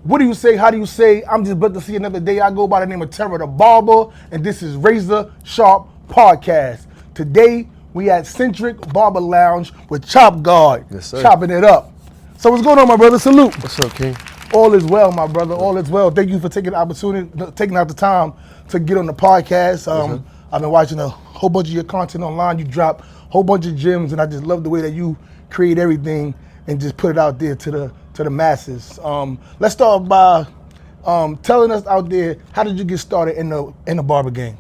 What do you say? How do you say? I'm just about to see another day. I go by the name of Terror the Barber, and this is Razor Sharp Podcast. Today, we at Centric Barber Lounge with Chop Guard. Yes, sir. Chopping it up. So what's going on, my brother? Salute. What's up, King? All is well, my brother. All is well. Thank you for taking the opportunity, taking out the time to get on the podcast. I've been watching a whole bunch of your content online. You drop a whole bunch of gems, and I just love the way that you create everything and just put it out there to the masses. Let's start by telling us out there, how did you get started in the barber game?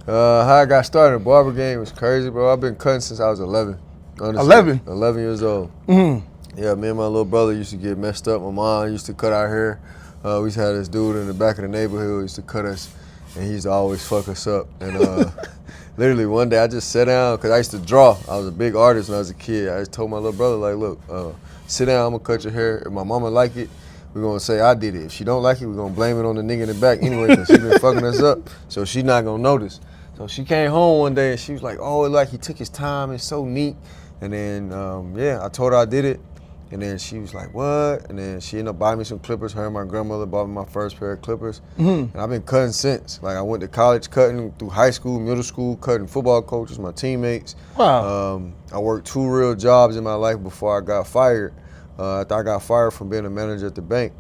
How I got started in the barber game was crazy, bro. I've been cutting since I was 11. Honestly. 11? 11 years old. Mm-hmm. Yeah, me and my little brother used to get messed up. My mom used to cut our hair. We used to have this dude in the back of the neighborhood who used to cut us, and he used to always fuck us up. And literally one day I just sat down, because I used to draw. I was a big artist when I was a kid. I just told my little brother, like, look, sit down, I'm going to cut your hair. If my mama like it, we're going to say I did it. If she don't like it, we're going to blame it on the nigga in the back anyway, because she been fucking us up, so she not going to notice. So she came home one day, and she was like, oh, like he took his time, it's so neat. And then, I told her I did it. And then she was like, what? And then she ended up buying me some clippers. Her and my grandmother bought me my first pair of clippers. Mm-hmm. And I've been cutting since. Like, I went to college cutting, through high school, middle school, cutting football coaches, my teammates. Wow. I worked 2 real jobs in my life before I got fired. After I got fired from being a manager at the bank,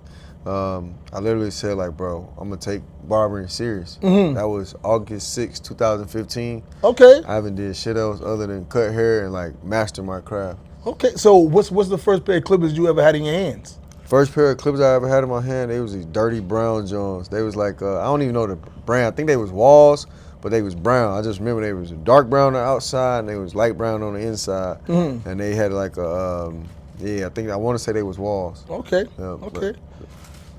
I literally said, like, bro, I'm going to take barbering serious. Mm-hmm. That was August 6, 2015. Okay. I haven't did shit else other than cut hair and, like, master my craft. Okay, so what's the first pair of clippers you ever had in your hands? First pair of clippers I ever had in my hand, they was these dirty brown Jones. They was like, I don't even know the brand. I think they was Walls, but they was brown. I just remember they was dark brown on the outside and they was light brown on the inside. Mm-hmm. And they had like a, I want to say they was Walls. Okay, okay.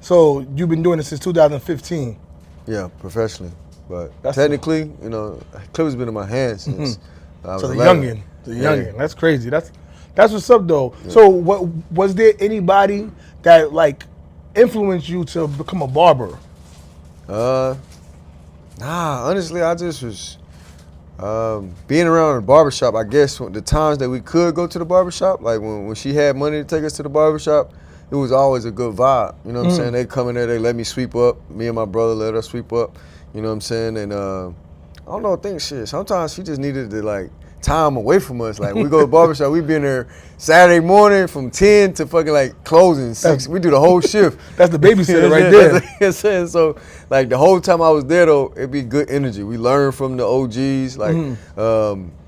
So you've been doing it since 2015? Yeah, professionally. But technically, clippers been in my hands since I was 11. The youngin'. That's crazy. That's what's up, though. Yeah. So, was there anybody that like influenced you to become a barber? Nah. Honestly, I just was being around the barbershop. I guess the times that we could go to the barbershop, like when she had money to take us to the barbershop, it was always a good vibe. You know what I'm saying? They come in there, they let me sweep up. Me and my brother let us sweep up. You know what I'm saying? And I don't know. Sometimes she just needed to like time away from us. Like, we go to the barbershop, we been there Saturday morning from 10 to fucking like closing 6. We do the whole shift. That's the babysitter right there. That's what I'm saying. So like the whole time I was there though, it'd be good energy. We learned from the OGs. Like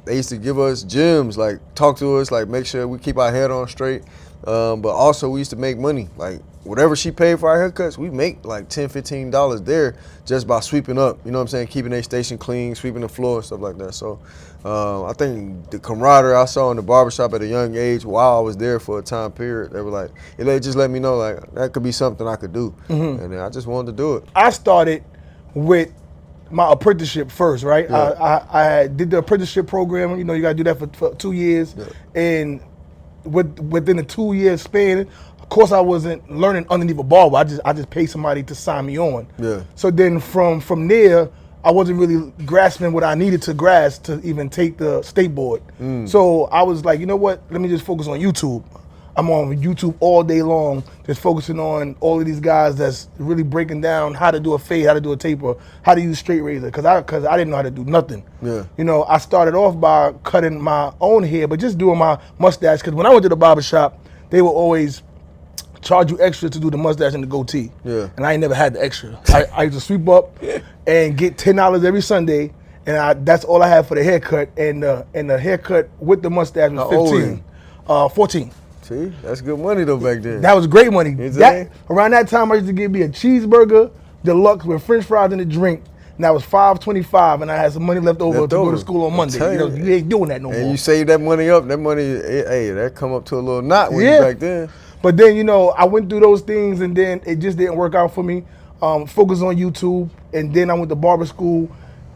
they used to give us gems, like talk to us, like make sure we keep our head on straight. But also we used to make money. Like whatever she paid for our haircuts, we make like $10, $15 there just by sweeping up. You know what I'm saying? Keeping their station clean, sweeping the floor and stuff like that. So I think the camaraderie I saw in the barbershop at a young age while I was there for a time period, they were like, they just let me know like that could be something I could do. Mm-hmm. And then I just wanted to do it. I started with my apprenticeship first, right? Yeah. I did the apprenticeship program. You know, you got to do that for 2 years. Yeah. And within a 2-year span, of course, I wasn't learning underneath a barber. I just paid somebody to sign me on. Yeah. So then from there, I wasn't really grasping what I needed to grasp to even take the state board. So I was like, you know what? Let me just focus on YouTube. I'm on YouTube all day long, just focusing on all of these guys that's really breaking down how to do a fade, how to do a taper, how to use straight razor, because I didn't know how to do nothing. Yeah. You know, I started off by cutting my own hair, but just doing my mustache, because when I went to the barbershop, they would always charge you extra to do the mustache and the goatee. Yeah. And I ain't never had the extra. I used to sweep up and get $10 every Sunday, and that's all I had for the haircut, and the haircut with the mustache was 14. See, that's good money though back then. That was great money. Around that time, I used to get me a cheeseburger deluxe with French fries and a drink. And that was $5.25, and I had some money left over to go to school on Monday. You ain't doing that no more. And you save that money up. That money, that come up to a little knot with you back then. But then, I went through those things, and then it just didn't work out for me. Focus on YouTube, and then I went to barber school,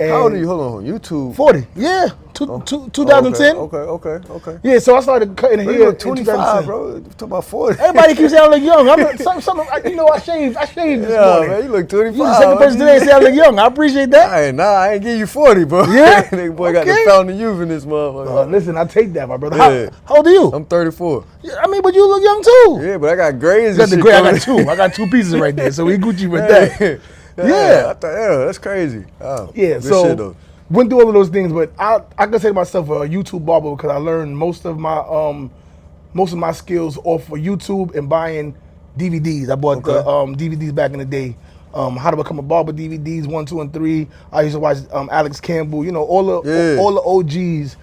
How old are you? Hold on, YouTube. 40. Yeah, 2010. Okay. Yeah, so I started cutting Bro, hair. you in look 25, 2010. bro. You talking about 40? Everybody keeps saying I look young. I shaved this Yeah, morning. man, you look 25. You the second person today to say I look young. I appreciate that. I ain't give you 40, bro. Yeah? Nigga boy got the Okay. fountain of youth in this motherfucker. Listen, I take that, my brother. Yeah. How old are you? I'm 34. Yeah, I mean, but you look young too. Yeah, but I got grades You and got the shit gray. I coming. got two. I got two pieces right there. So we Gucci with that. Yeah, that's crazy. Oh, Yeah, good so shit, though. went through all of those things, but I consider myself a YouTube barber because I learned most of my skills off of YouTube and buying DVDs. I bought the DVDs back in the day. How to Become a Barber DVDs 1, 2, and 3. I used to watch Alex Campbell. You know, all the OGs.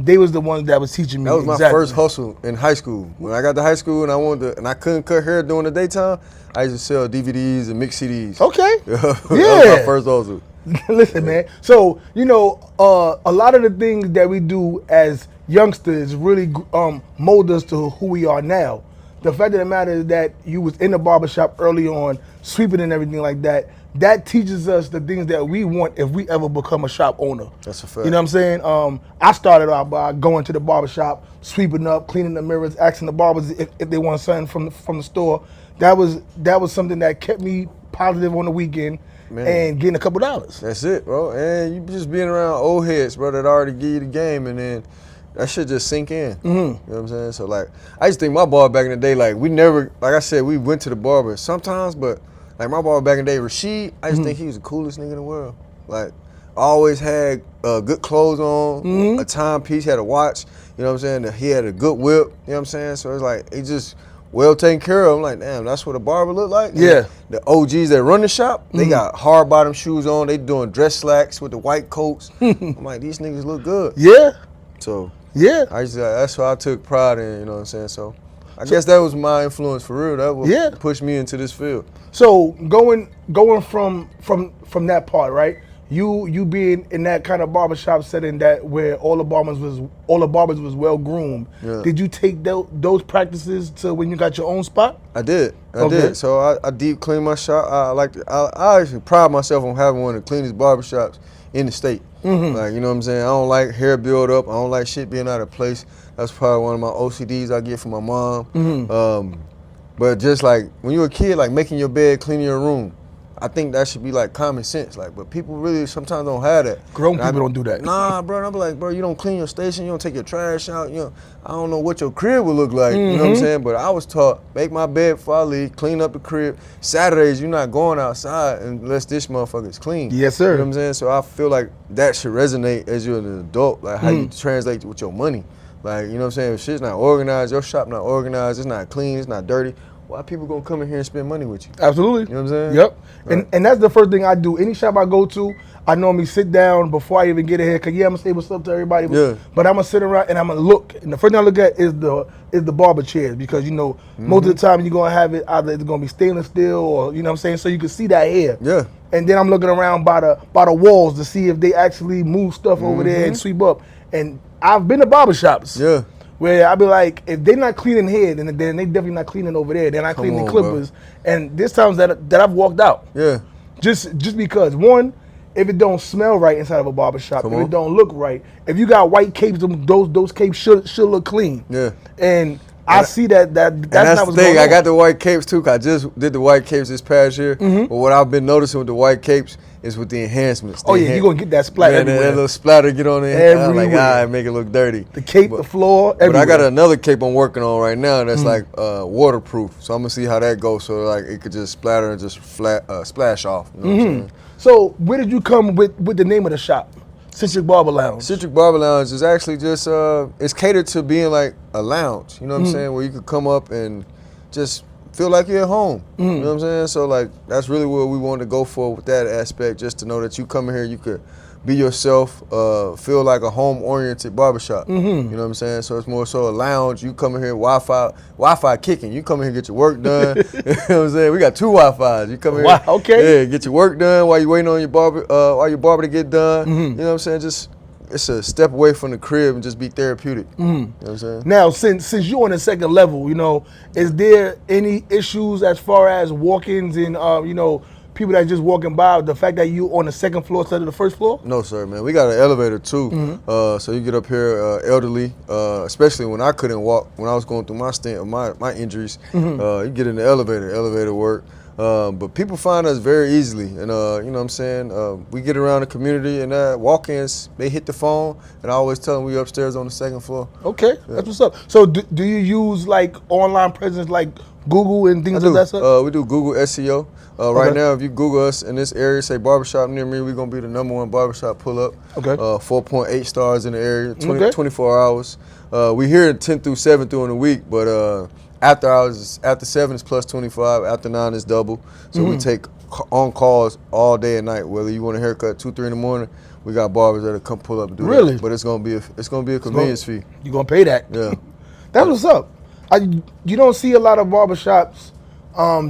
They was the ones that was teaching me. That was my first hustle in high school. When I got to high school and I couldn't cut hair during the daytime, I used to sell DVDs and mix CDs. Okay. That Yeah. was my first hustle. Listen, man. So, you know, a lot of the things that we do as youngsters really mold us to who we are now. The fact of the matter is that you was in the barbershop early on, sweeping and everything like that. That teaches us the things that we want if we ever become a shop owner. That's a fact. You know what I'm saying? I started out by going to the barbershop, sweeping up, cleaning the mirrors, asking the barbers if they want something from the store. That was something that kept me positive on the weekend. Man. And getting a couple dollars. That's it, bro. And you just being around old heads, bro, that already give you the game, and then that shit just sink in. Mm-hmm. You know what I'm saying? So, like, I used to think my barber back in the day, like, we never, like I said, we went to the barber sometimes, but, like, my barber back in the day, Rashid, I just think he was the coolest nigga in the world. Like, always had good clothes on, a timepiece, had a watch, you know what I'm saying? He had a good whip, you know what I'm saying? So, it's like, he just well taken care of. I'm like, damn, that's what a barber look like? Yeah. The OGs that run the shop, they got hard bottom shoes on. They doing dress slacks with the white coats. I'm like, these niggas look good. Yeah. So Yeah. that's what I took pride in, you know what I'm saying? So I guess that was my influence for real. That would push me into this field. So going from that part, right? You being in that kind of barbershop setting that where all the barbers was well groomed. Yeah. Did you take those practices to when you got your own spot? I did. Okay. I did. So I deep clean my shop. I actually pride myself on having one of the cleanest barbershops in the state. Like, you know what I'm saying? I don't like hair build up. I don't like shit being out of place. That's probably one of my OCDs I get from my mom. But just like when you're a kid, like making your bed, cleaning your room, I think that should be like common sense. Like, but people really sometimes don't have that. Grown people don't do that. Nah, bro. I'm like, bro, you don't clean your station, you don't take your trash out. You know, I don't know what your crib would look like. You know what I'm saying? But I was taught, make my bed before I leave, clean up the crib. Saturdays, you're not going outside unless this motherfucker is clean. Yes, sir. You know what I'm saying? So I feel like that should resonate as you're an adult, like how you translate with your money. Like, you know what I'm saying? If shit's not organized, your shop not organized, it's not clean, it's not dirty, why people gonna come in here and spend money with you? Absolutely. You know what I'm saying? Yep. Right. And that's the first thing I do. Any shop I go to, I normally sit down before I even get in here. Cause I'm gonna say what's up to everybody. Yeah. But I'm gonna sit around and I'm gonna look. And the first thing I look at is the barber chairs because you know most of the time you're gonna have it either it's gonna be stainless steel or you know what I'm saying. So you can see that hair. Yeah. And then I'm looking around by the walls to see if they actually move stuff over there and sweep up. And I've been to barbershops. Yeah. Where I be like, if they're not cleaning here, then they definitely not cleaning over there. They're not cleaning the clippers. Bro. And there's times that I've walked out. Yeah. Just because one, if it don't smell right inside of a barbershop, if it don't look right, if you got white capes, those capes should look clean. Yeah. And I see that's not the what's thing. going I on. got the white capes too. 'Cause I just did the white capes this past year. But what I've been noticing with the white capes is with the enhancements. Oh yeah, you're gonna get that splatter everywhere. That little splatter get on there. I'm like, Everywhere. make it look dirty. The cape, the floor, everywhere. But I got another cape I'm working on right now that's like waterproof. So I'm gonna see how that goes. So like it could just splatter and just splash off. You know what I'm saying? So where did you come with the name of the shop? Centric Barber Lounge. Centric Barber Lounge is actually just it's catered to being like a lounge. You know what I'm saying? Where you could come up and just feel like you're at home. You know what I'm saying? So like that's really what we wanted to go for with that aspect, just to know that you come in here, you could be yourself, feel like a home-oriented barbershop. You know what I'm saying? So it's more so a lounge. You come in here, Wi-Fi kicking. You come in here, get your work done. You know what I'm saying? We got 2 Wi-Fis. You come in here, okay. Yeah, get your work done while you waiting on your barber to get done. You know what I'm saying? Just it's a step away from the crib and just be therapeutic. You know what I'm saying? Now, since you're on the second level, you know, is there any issues as far as walk-ins and people that just walking by, the fact that you on the second floor instead of the first floor? No, sir, man. We got an elevator too. Mm-hmm. So you get up here, elderly, especially when I couldn't walk, when I was going through my stint of my injuries. Mm-hmm. You get in the elevator work. But people find us very easily, and you know what I'm saying? We get around the community, and walk-ins, they hit the phone, and I always tell them we upstairs on the second floor. Okay, that's what's up. So do you use like online presence like Google and things like that stuff? We do Google SEO. Right now, if you Google us in this area, say barbershop near me, we're going to be the #1 barbershop pull-up. Okay. 4.8 stars in the area, Okay. 24 hours. We here 10 through 7 during the week, but after hours, after 7 is plus 25, after 9 is double. So we take on calls all day and night. Whether you want a haircut 2, 3 in the morning, we got barbers that'll come pull up and do Really? that. But it's gonna be a convenience fee. You gonna pay that? Yeah. That's what's up. You don't see a lot of barbershops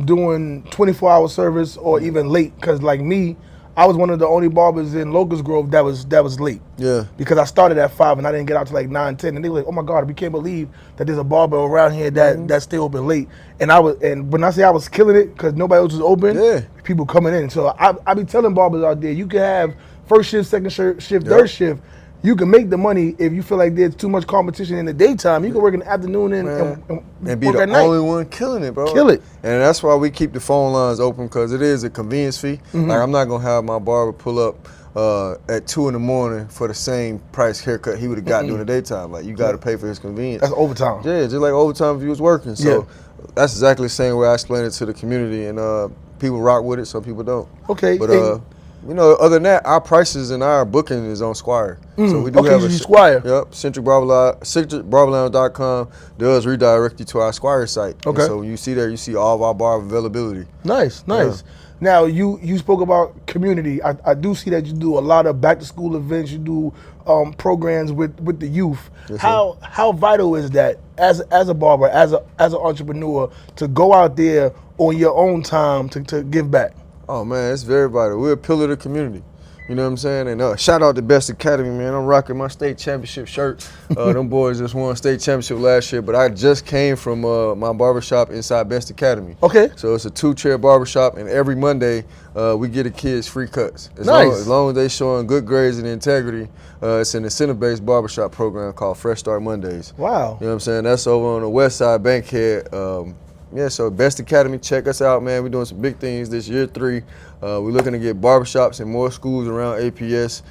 doing 24-hour service or even late. Because like me, I was one of the only barbers in Locust Grove that was late. Yeah. Because I started at 5 and I didn't get out till like 9, 10. And they were like, oh my God, we can't believe that there's a barber around here that's still open late. And when I say I was killing it because nobody else was open, Yeah. people coming in. So I be telling barbers out there, you can have first shift, second shift, Yep. third shift. You can make the money if you feel like there's too much competition in the daytime. You can work in the afternoon and be work the at night. only one killing it, bro. Kill it. And that's why we keep the phone lines open, because it is a convenience fee. Like, I'm not gonna have my barber pull up at 2 in the morning for the same price haircut he would have got during the daytime. Like, you got to pay for his convenience. That's overtime. Yeah, just like overtime if you was working. So that's exactly the same way I explain it to the community, and people rock with it, some people don't. Okay. But you know, other than that, our prices and our booking is on Squire. So we do Okay, have you use Squire. Yep, CentricBarberLounge.com does redirect you to our Squire site. Okay. And so when you see there, you see all of our barber availability. Nice. Now you spoke about community. I do see that you do a lot of back to school events. You do programs with the youth. Yes, How vital is that as a barber, as an entrepreneur, to go out there on your own time to give back? Oh man, it's very vital. We're a pillar of the community. You know what I'm saying? And shout out to Best Academy, man. I'm rocking my state championship shirt. Them boys just won state championship last year, but I just came from my barbershop inside Best Academy. Okay. So it's a 2-chair barbershop, and every Monday we get the kids free cuts. Nice. As long as they showing good grades and integrity, it's an incentive-based barbershop program called Fresh Start Mondays. Wow. You know what I'm saying? That's over on the west side, Bankhead. Yeah, so Best Academy, check us out, man. We're doing some big things this year 3. We're looking to get barbershops in more schools around APS.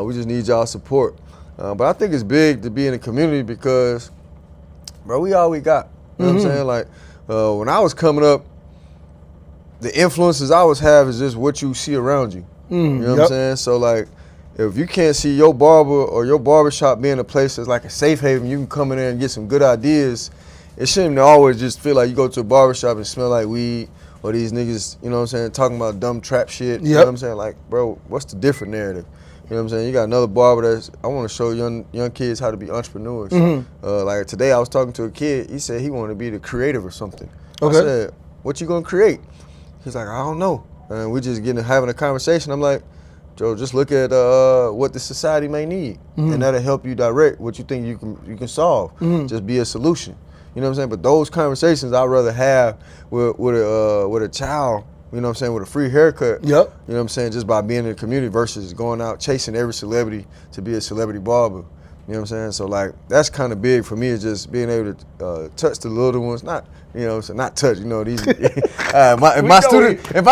We just need y'all support. But I think it's big to be in the community because, bro, we all we got. You know what I'm saying? Like, when I was coming up, the influences I was having is just what you see around you. You know what I'm saying? So, like, if you can't see your barber or your barbershop being a place that's like a safe haven, you can come in there and get some good ideas. It shouldn't always just feel like you go to a barbershop and smell like weed, or these niggas, you know what I'm saying, talking about dumb trap shit. You know what I'm saying? Like, bro, what's the different narrative? You know what I'm saying? You got another barber I want to show young kids how to be entrepreneurs. Like today I was talking to a kid, he said he wanted to be the creative or something. Okay. I said, what you gonna create? He's like, I don't know. And we just having a conversation. I'm like, Joe, just look at what the society may need, and that'll help you direct what you think you can solve. Just be a solution. You know what I'm saying? But those conversations I'd rather have with a child, you know what I'm saying, with a free haircut. Yep. You know what I'm saying? Just by being in the community versus going out chasing every celebrity to be a celebrity barber. You know what I'm saying? So like that's kind of big for me, is just being able to touch the little ones. Not, you know, so not touch. You know these. If my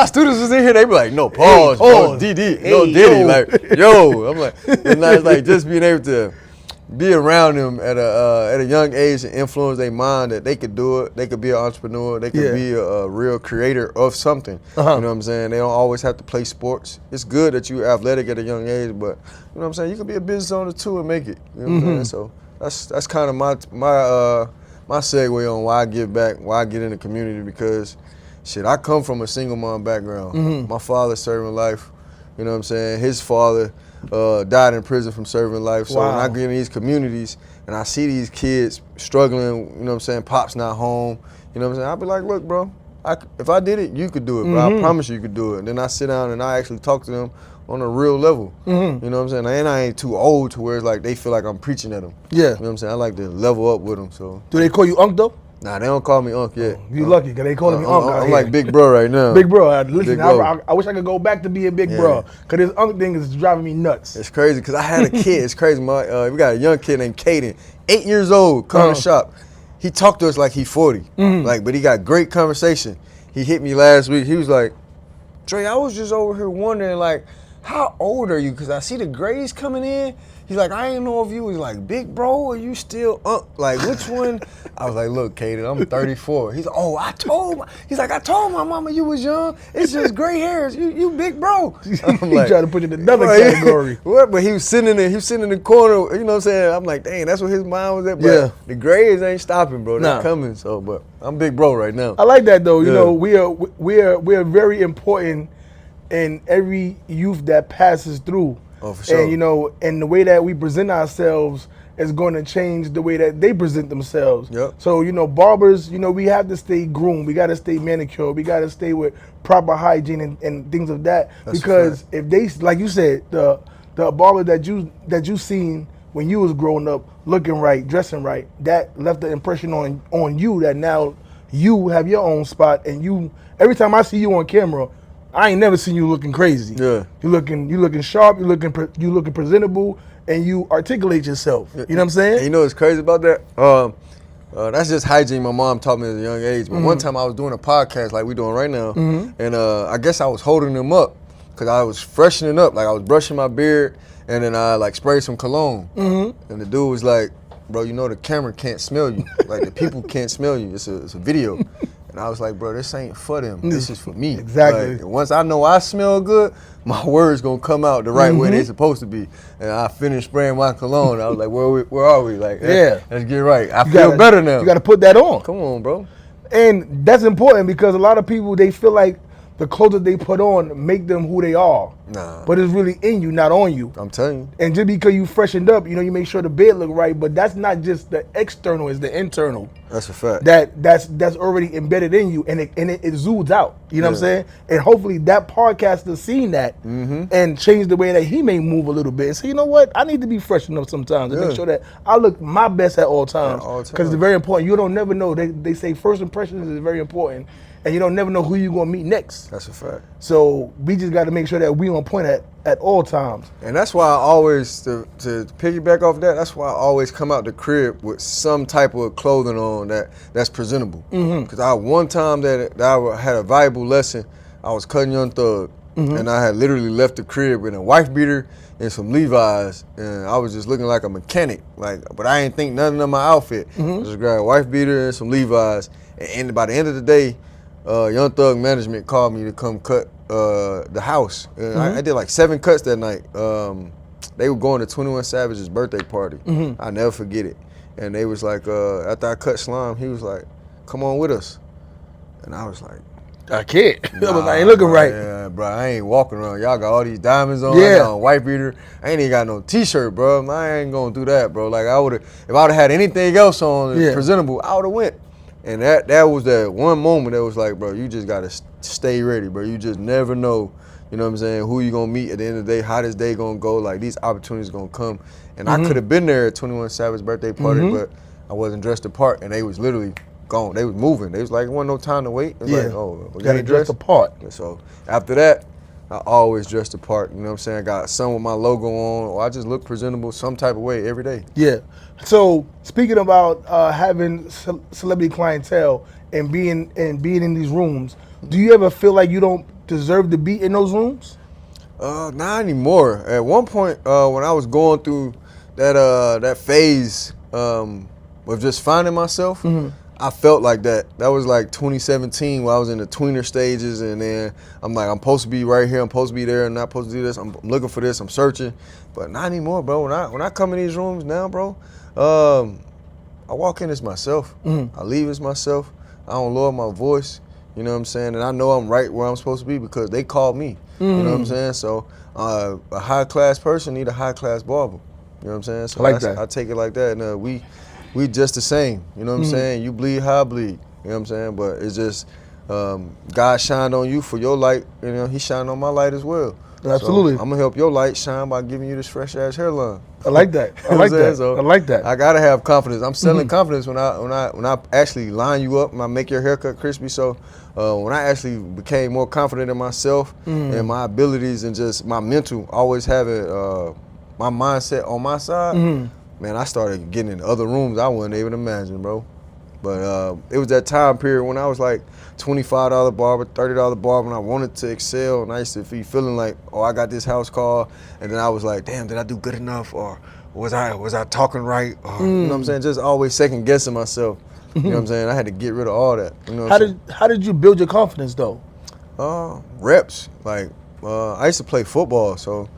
students was in here, they'd be like, no, pause, bro, DD, no Diddy, like yo. I'm like, it's like just being able to be around them at a young age and influence their mind that they could do it. They could be an entrepreneur. They could be a real creator of something. You know what I'm saying? They don't always have to play sports. It's good that you're athletic at a young age, but you know what I'm saying? You could be a business owner too and make it. You know what I'm saying? So that's kind of my segue on why I give back, why I get in the community, because shit, I come from a single mom background. My father serving life. You know what I'm saying? His father died in prison from serving life. So when I get in these communities and I see these kids struggling, you know what I'm saying, pop's not home, you know what I'm saying, I'll be like, look, bro, if I did it, you could do it, but I promise you could do it. And then I sit down and I actually talk to them on a real level. You know what I'm saying? And I ain't too old to where it's like they feel like I'm preaching at them. Yeah. You know what I'm saying? I like to level up with them. So. Do they call you Unc though? Nah, they don't call me Unc yet. You lucky, because they calling me Unc out I'm here. like Big Bro right now. Big Bro. Listen, Big bro. I wish I could go back to being Big Bro, because this Unc thing is driving me nuts. It's crazy, because I had a kid. It's crazy. We got a young kid named Caden, 8 years old, come to the shop. He talked to us like he 40, but he got great conversation. He hit me last week. He was like, Dre, I was just over here wondering, like, how old are you? Because I see the grades coming in. He's like, I didn't know if you was like Big Bro or you still like which one? I was like, look, Caden, I'm 34. He's like, oh, I told my mama you was young. It's just gray hairs. You Big Bro. I'm like, trying to put you in another category. What? But he was sitting in the corner, you know what I'm saying? I'm like, dang, that's where his mind was at. But the grades ain't stopping, bro. They're coming. So, but I'm Big Bro right now. I like that though. You know, we are very important in every youth that passes through. Oh, for sure. And, you know, and the way that we present ourselves is going to change the way that they present themselves. Yep. So, you know, barbers, you know, we have to stay groomed. We got to stay manicured. We got to stay with proper hygiene and things of that. That's because if they, like you said, the barber that you seen when you was growing up, looking right, dressing right, that left the impression on you that now you have your own spot. And you, every time I see you on camera, I ain't never seen you looking crazy. Yeah. You looking sharp, you looking presentable, and you articulate yourself. You know what I'm saying? And you know what's crazy about that? That's just hygiene my mom taught me at a young age. But one time I was doing a podcast like we doing right now, and I guess I was holding them up because I was freshening up. Like I was brushing my beard, and then I like sprayed some cologne. And the dude was like, bro, you know the camera can't smell you. Like the people can't smell you. It's a video. And I was like, bro, this ain't for them. This is for me. Exactly. Like, once I know I smell good, my words gonna come out the right way they supposed to be. And I finished spraying my cologne. I was like, where are we? Like, let's get right. I feel better now. You got to put that on. Come on, bro. And that's important because a lot of people, they feel like the clothes that they put on make them who they are. Nah. But it's really in you, not on you. I'm telling you. And just because you freshened up, you know, you make sure the bed look right, but that's not just the external, it's the internal. That's a fact. That's already embedded in you, and it zooms out. You know what I'm saying? And hopefully that podcast has seen that and changed the way that he may move a little bit. And say, you know what? I need to be freshened up sometimes and make sure that I look my best at all times. Because it's very important. You don't never know. They say first impressions is very important. And you don't never know who you're gonna meet next. That's a fact. So we just got to make sure that we on point at all times. And that's why I always, to piggyback off that, that's why I always come out the crib with some type of clothing on that's presentable. Because one time that I had a valuable lesson, I was cutting Young Thug, and I had literally left the crib in a wife beater and some Levi's, and I was just looking like a mechanic, but I ain't think nothing of my outfit. I just grabbed a wife beater and some Levi's, and by the end of the day, Young Thug management called me to come cut the house. And I did like 7 cuts that night. They were going to 21 Savage's birthday party. I'll never forget it. And they was like, after I cut Slime, he was like, come on with us. And I was like, I can't. I ain't looking right. Yeah, bro, I ain't walking around. Y'all got all these diamonds on. Yeah. I got a white beater. I ain't even got no t-shirt, bro. I ain't gonna do that, bro. Like if I would've had anything else on presentable, I would've went. And that was that one moment that was like, bro, you just gotta stay ready, bro. You just never know, you know what I'm saying, who you gonna meet at the end of the day, how this day gonna go. Like these opportunities gonna come. And I could have been there at 21 Savage's birthday party, but I wasn't dressed apart, and they was literally gone. They was moving. They was like, there wasn't no time to wait. It was like, oh, we gotta dress apart. And so after that, I always dressed apart. You know what I'm saying? I got some with my logo on, or I just look presentable some type of way every day. Yeah. So speaking about having celebrity clientele and being in these rooms, do you ever feel like you don't deserve to be in those rooms? Not anymore. At one point, when I was going through that phase of just finding myself, I felt like that. That was like 2017 when I was in the tweener stages, and then I'm like, I'm supposed to be right here, I'm supposed to be there, I'm not supposed to do this, I'm looking for this, I'm searching. But not anymore, bro. When I come in these rooms now, bro, I walk in as myself. I leave as myself. I don't lower my voice, you know what I'm saying? And I know I'm right where I'm supposed to be because they called me, you know what I'm saying? So a high-class person need a high-class barber, you know what I'm saying? So I like that. I take it like that, and we just the same, you know what I'm saying? You bleed how I bleed, you know what I'm saying? But it's just God shined on you for your light, you know, he shined on my light as well. Absolutely. So I'm gonna help your light shine by giving you this fresh ass hairline. I like that. I like that. So I like that. I gotta have confidence. I'm selling confidence when I actually line you up and I make your haircut crispy. So when I actually became more confident in myself and my abilities and just my mental, always having my mindset on my side, man, I started getting in other rooms I wasn't even imagine, bro. But it was that time period when I was like $25 barber, $30 barber, and I wanted to excel, and I used to be feeling like, oh, I got this house call, and then I was like, damn, did I do good enough, or was I talking right, or, you know what I'm saying? Just always second guessing myself. You know what I'm saying? I had to get rid of all that. You know How did you build your confidence though? Reps. Like I used to play football, so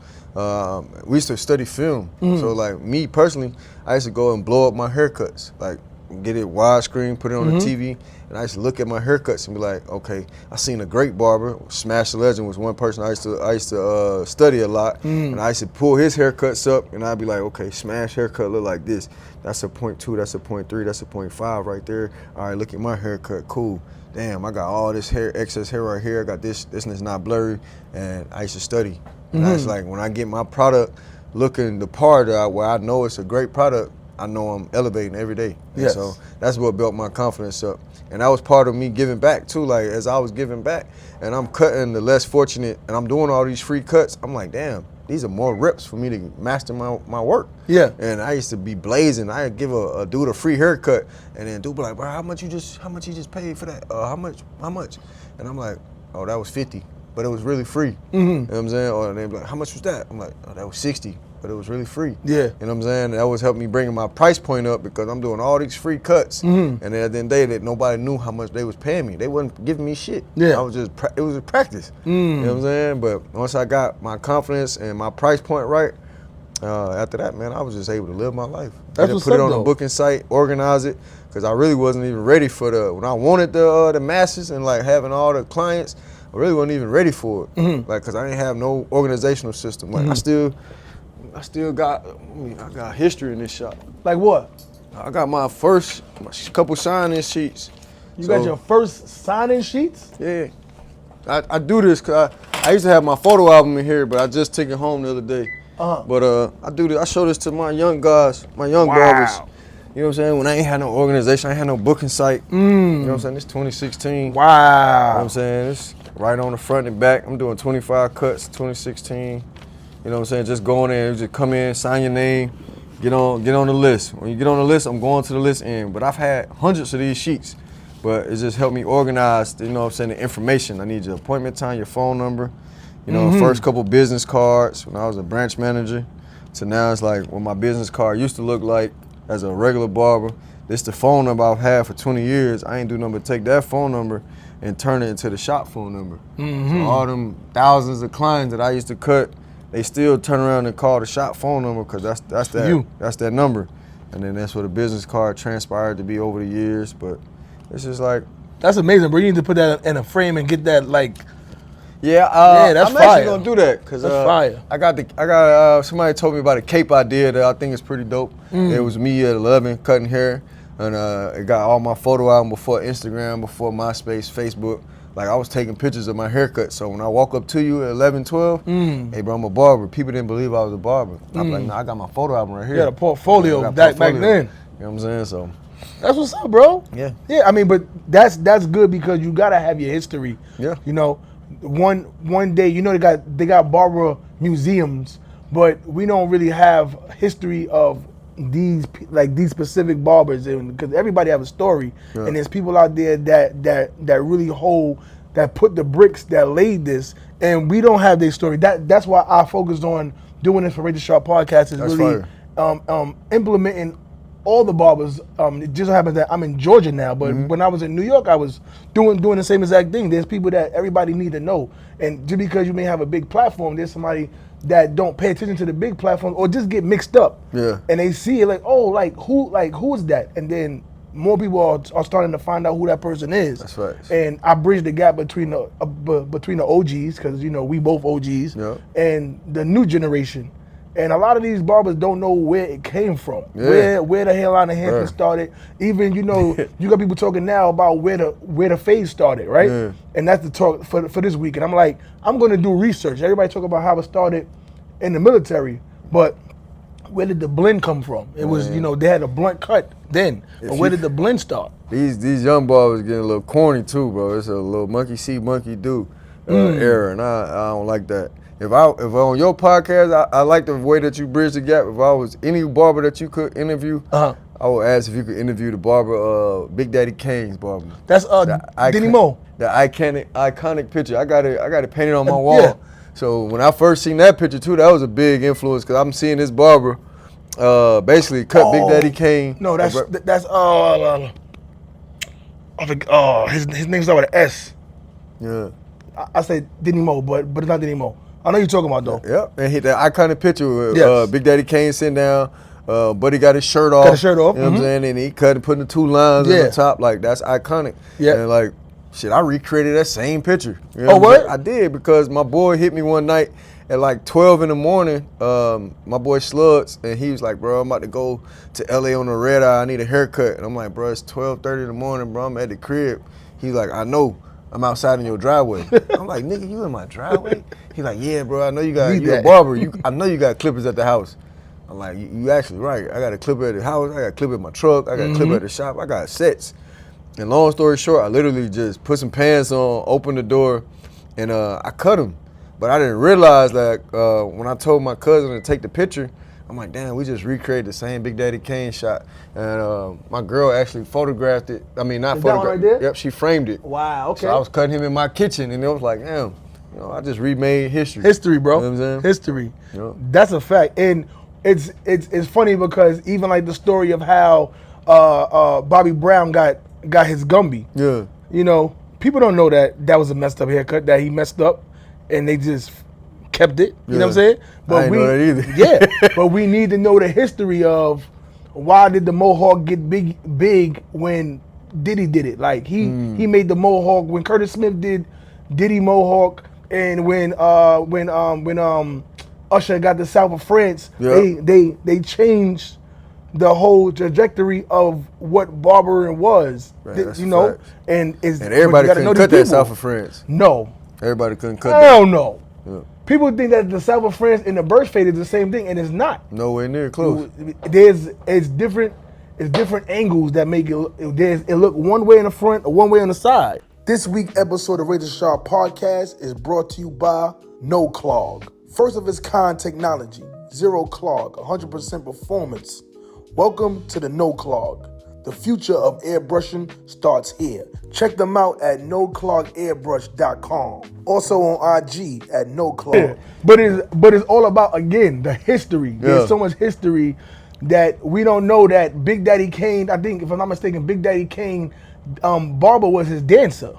we used to study film. So like me personally, I used to go and blow up my haircuts, like get it widescreen, put it on the TV, and I used to look at my haircuts and be like, okay, I seen a great barber. Smash the Legend was one person I used to study a lot, and I used to pull his haircuts up, and I'd be like, okay, Smash haircut look like this. That's a 0.2, that's a 0.3, that's a 0.5 right there. All right, look at my haircut, cool. Damn, I got all this hair, excess hair right here. I got this is not blurry, and I used to study. And that's like when I get my product looking the part where I know it's a great product, I know I'm elevating every day. Yes. So that's what built my confidence up. And that was part of me giving back too. Like as I was giving back and I'm cutting the less fortunate and I'm doing all these free cuts, I'm like, damn, these are more reps for me to master my work. Yeah. And I used to be blazing. I'd give a dude a free haircut and then dude be like, bro, how much you just paid for that? How much? And I'm like, oh, that was 50, but it was really free. You know what I'm saying? Or they'd be like, how much was that? I'm like, oh, that was 60. But it was really free. Yeah. You know what I'm saying? That was helping me bringing my price point up because I'm doing all these free cuts. And then at the end of the day, that nobody knew how much they was paying me. They wasn't giving me shit. Yeah. I was just, it was a practice. You know what I'm saying? But once I got my confidence and my price point right, after that, man, I was just able to live my life. That's I what's put it up, on though. a booking site, organize it, because I really wasn't even ready for when I wanted the masses and like having all the clients, I really wasn't even ready for it. Like, cause I didn't have no organizational system. Like I still got history in this shop. Like what? I got my couple sign-in sheets. You got your first sign-in sheets? Yeah. I do this because I used to have my photo album in here, but I just took it home the other day. But I do this. I show this to my young guys, my young barbers. You know what I'm saying? When I ain't had no organization, I ain't had no booking site. You know what I'm saying? It's 2016. Wow. You know what I'm saying? It's right on the front and back. I'm doing 25 cuts, 2016. You know what I'm saying? Just go in there, just come in, sign your name, get on the list. When you get on the list, I'm going to the list end. But I've had hundreds of these sheets, but it just helped me organize, you know what I'm saying, the information. I need your appointment time, your phone number, you know, first couple business cards when I was a branch manager. So now it's like what my business card used to look like as a regular barber. This the phone number I've had for 20 years. I ain't do nothing but take that phone number and turn it into the shop phone number. So all them thousands of clients that I used to cut, they still turn around and call the shop phone number because that's that number. And then that's what a business card transpired to be over the years. But it's just like, that's amazing, bro. You need to put that in a frame and get that like. That's I'm fire. actually gonna do that because that's fire. I got somebody told me about a cape idea that I think is pretty dope. It was me at 11 cutting hair, and it got all my photo album before Instagram, before MySpace, Facebook. Like I was taking pictures of my haircut. So when I walk up to you at 11, 12, hey bro, I'm a barber. People didn't believe I was a barber. I'm like, nah, I got my photo album right here. You got a portfolio back then. You know what I'm saying? So that's what's up, bro. Yeah. Yeah, I mean, but that's good because you gotta have your history. Yeah. You know, one day, you know, they got barber museums, but we don't really have history of these specific barbers, and because everybody have a story, and there's people out there that really that put the bricks that laid this, and we don't have their story. That's why I focused on doing this for Razor Sharp Podcast is That's really implementing all the barbers. It just so happens that I'm in Georgia now, but when I was in New York, I was doing the same exact thing. There's people that everybody need to know, and just because you may have a big platform, there's somebody that don't pay attention to the big platform or just get mixed up. Yeah. And they see it like, oh, who is that? And then more people are starting to find out who that person is. That's right. And I bridge the gap between the OGs, because you know we both OGs, and the new generation. And a lot of these barbers don't know where it came from, Yeah. where the hairline enhancement started. Even you got people talking now about where the fade started, right? Yeah. And that's the talk for this week. And I'm like, I'm going to do research. Everybody talk about how it started in the military, but where did the blend come from? It was they had a blunt cut then, but where did the blend start? These young barbers getting a little corny too, bro. It's a little monkey see, monkey do era, and I don't like that. If on your podcast, I like the way that you bridge the gap. If I was any barber that you could interview, I would ask if you could interview the barber, Big Daddy Kane's barber. That's Denny Mo. The iconic picture. I got it painted on my wall. Yeah. So when I first seen that picture too, that was a big influence because I'm seeing this barber basically cut Big Daddy Kane. No, that's I think his name starts with an S. Yeah. I say Denny Mo, but it's not Denny Mo. I know you're talking about though. Yep, and hit that iconic picture with Big Daddy Kane sitting down. Buddy got his shirt off. Got his shirt off. You know what I'm saying? And he cut and putting the two lines on the top. Like, that's iconic. Yeah. And like, shit, I recreated that same picture. You know what? I did because my boy hit me one night at like 12 in the morning. My boy Slugs, and he was like, bro, I'm about to go to LA on the red eye. I need a haircut. And I'm like, bro, it's 12:30 in the morning, bro. I'm at the crib. He's like, I know. I'm outside in your driveway. I'm like, nigga, you in my driveway? He's like, yeah, bro, I know you a barber. I know you got clippers at the house. I'm like, you actually right. I got a clipper at the house. I got a clipper at my truck. I got a clipper at the shop. I got sets. And long story short, I literally just put some pants on, opened the door, and I cut them. But I didn't realize that when I told my cousin to take the picture, I'm like, damn, we just recreated the same Big Daddy Kane shot. And my girl actually photographed it. I mean, not photographed. That one right there? Yep, she framed it. Wow, okay. So I was cutting him in my kitchen, and it was like, damn, I just remade history. History, bro. You know what I'm saying? History. Yep. That's a fact. And it's funny because even like the story of how Bobby Brown got his Gumby. Yeah. People don't know that was a messed up haircut, that he messed up, and they just kept it. You know what I'm saying? But I didn't know that either. Yeah. But we need to know the history of why did the Mohawk get big when Diddy did it. Like he made the Mohawk when Curtis Smith did Diddy Mohawk, and when Usher got the South of France, they changed the whole trajectory of what barbering was. Right, and everybody couldn't cut that South of France. No. Everybody couldn't cut that. Hell no. Yeah. People think that the South of France and the birch fade is the same thing, and it's not. Nowhere near close. It's different angles that make it look one way in the front or one way on the side. This week's episode of Razor Sharp Podcast is brought to you by No Clog. First of its kind technology, zero clog, 100% performance. Welcome to the No Clog. The future of airbrushing starts here. Check them out at noclogairbrush.com. Also on IG at noclog. Yeah. But it's all about, again, the history. Yeah. There's so much history that we don't know that Big Daddy Kane, I think if I'm not mistaken, Big Daddy Kane, barber was his dancer.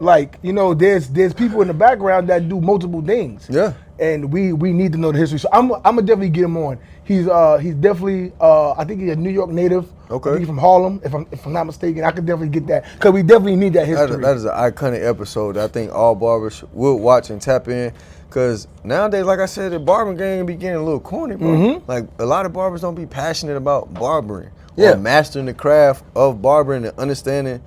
Like, there's people in the background that do multiple things. Yeah. And we need to know the history. So I'm gonna definitely get him on. He's definitely I think he's a New York native. Okay. I think he's from Harlem, if I'm not mistaken. I could definitely get that because we definitely need that history. That is an iconic episode that I think all barbers will watch and tap in. Because nowadays, like I said, the barbering game be getting a little corny, bro. Like a lot of barbers don't be passionate about barbering or mastering the craft of barbering and understanding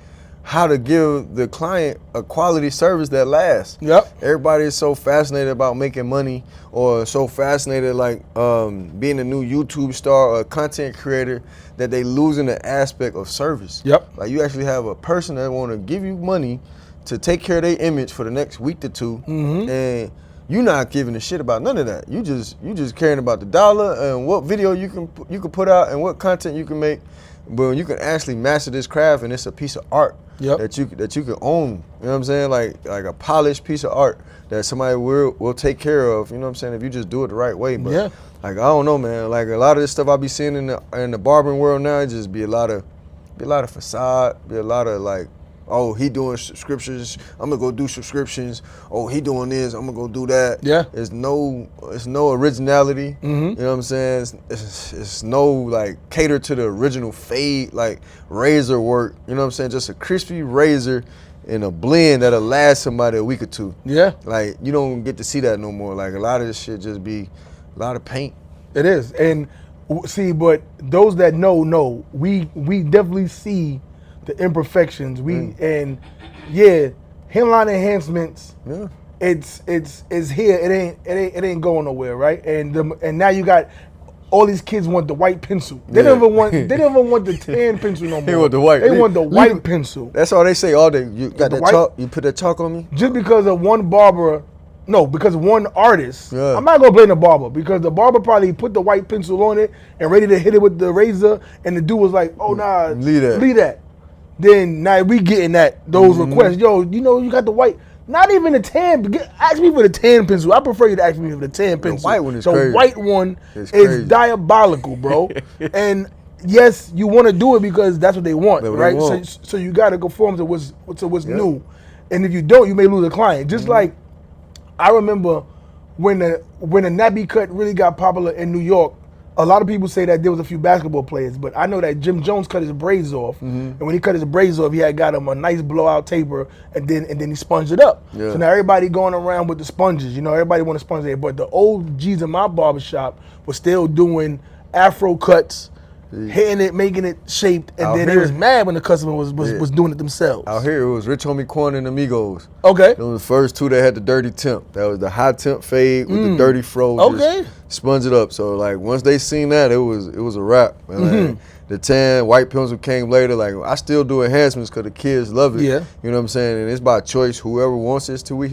how to give the client a quality service that lasts. Yep. Everybody is so fascinated about making money or so fascinated like being a new YouTube star or a content creator that they losing the aspect of service. Yep. Like you actually have a person that want to give you money to take care of their image for the next week to two, and you're not giving a shit about none of that. You just caring about the dollar and what video you can put out and what content you can make. But when you can actually master this craft and it's a piece of art that you can own, you know what I'm saying? Like a polished piece of art that somebody will take care of, you know what I'm saying, if you just do it the right way. But like I don't know, man. Like a lot of this stuff I be seeing in the barbering world now, it just be a lot of facade, be a lot of like, oh, he doing subscriptions, I'm gonna go do subscriptions. Oh, he doing this, I'm gonna go do that. Yeah. It's no originality. You know what I'm saying? It's no like cater to the original fade, like razor work. You know what I'm saying? Just a crispy razor and a blend that'll last somebody a week or two. Yeah. Like you don't get to see that no more. Like a lot of this shit just be a lot of paint. It is, and see, but those that know, we definitely see the imperfections. And yeah, hemline enhancements. Yeah. It's here. It ain't going nowhere, right? And now you got all these kids want the white pencil. They don't even want the tan pencil no more. They want the white. They want the white pencil. That's all they say all day. You got that white, chalk? You put that chalk on me? Just because of one barber. No, because one artist. Yeah. I'm not gonna blame the barber because the barber probably put the white pencil on it and ready to hit it with the razor, and the dude was like, "Oh nah, leave that." Then now we getting those requests. Yo, you got the white. Not even the tan. Ask me for the tan pencil. I prefer you to ask me for the tan pencil. The white one is the crazy. The white one is diabolical, bro. And yes, you want to do it because that's what they want, right? So you got to conform to what's new. And if you don't, you may lose a client. Just like I remember when the nappy cut really got popular in New York. A lot of people say that there was a few basketball players, but I know that Jim Jones cut his braids off, and when he cut his braids off, he had got him a nice blowout taper, and then he sponged it up. Yeah. So now everybody going around with the sponges, everybody want to sponge it. But the old G's in my barbershop was still doing Afro cuts, hitting it, making it shaped, and then they was mad when the customer was doing it themselves. Out here, it was Rich Homie Quan and Amigos. Okay. Those were the first two that had the dirty temp. That was the high temp fade with the dirty fro. Okay. Just sponge it up. So like once they seen that, it was a wrap. And like, the tan white pencil came later. Like I still do enhancements because the kids love it. Yeah. You know what I'm saying? And it's by choice. Whoever wants this to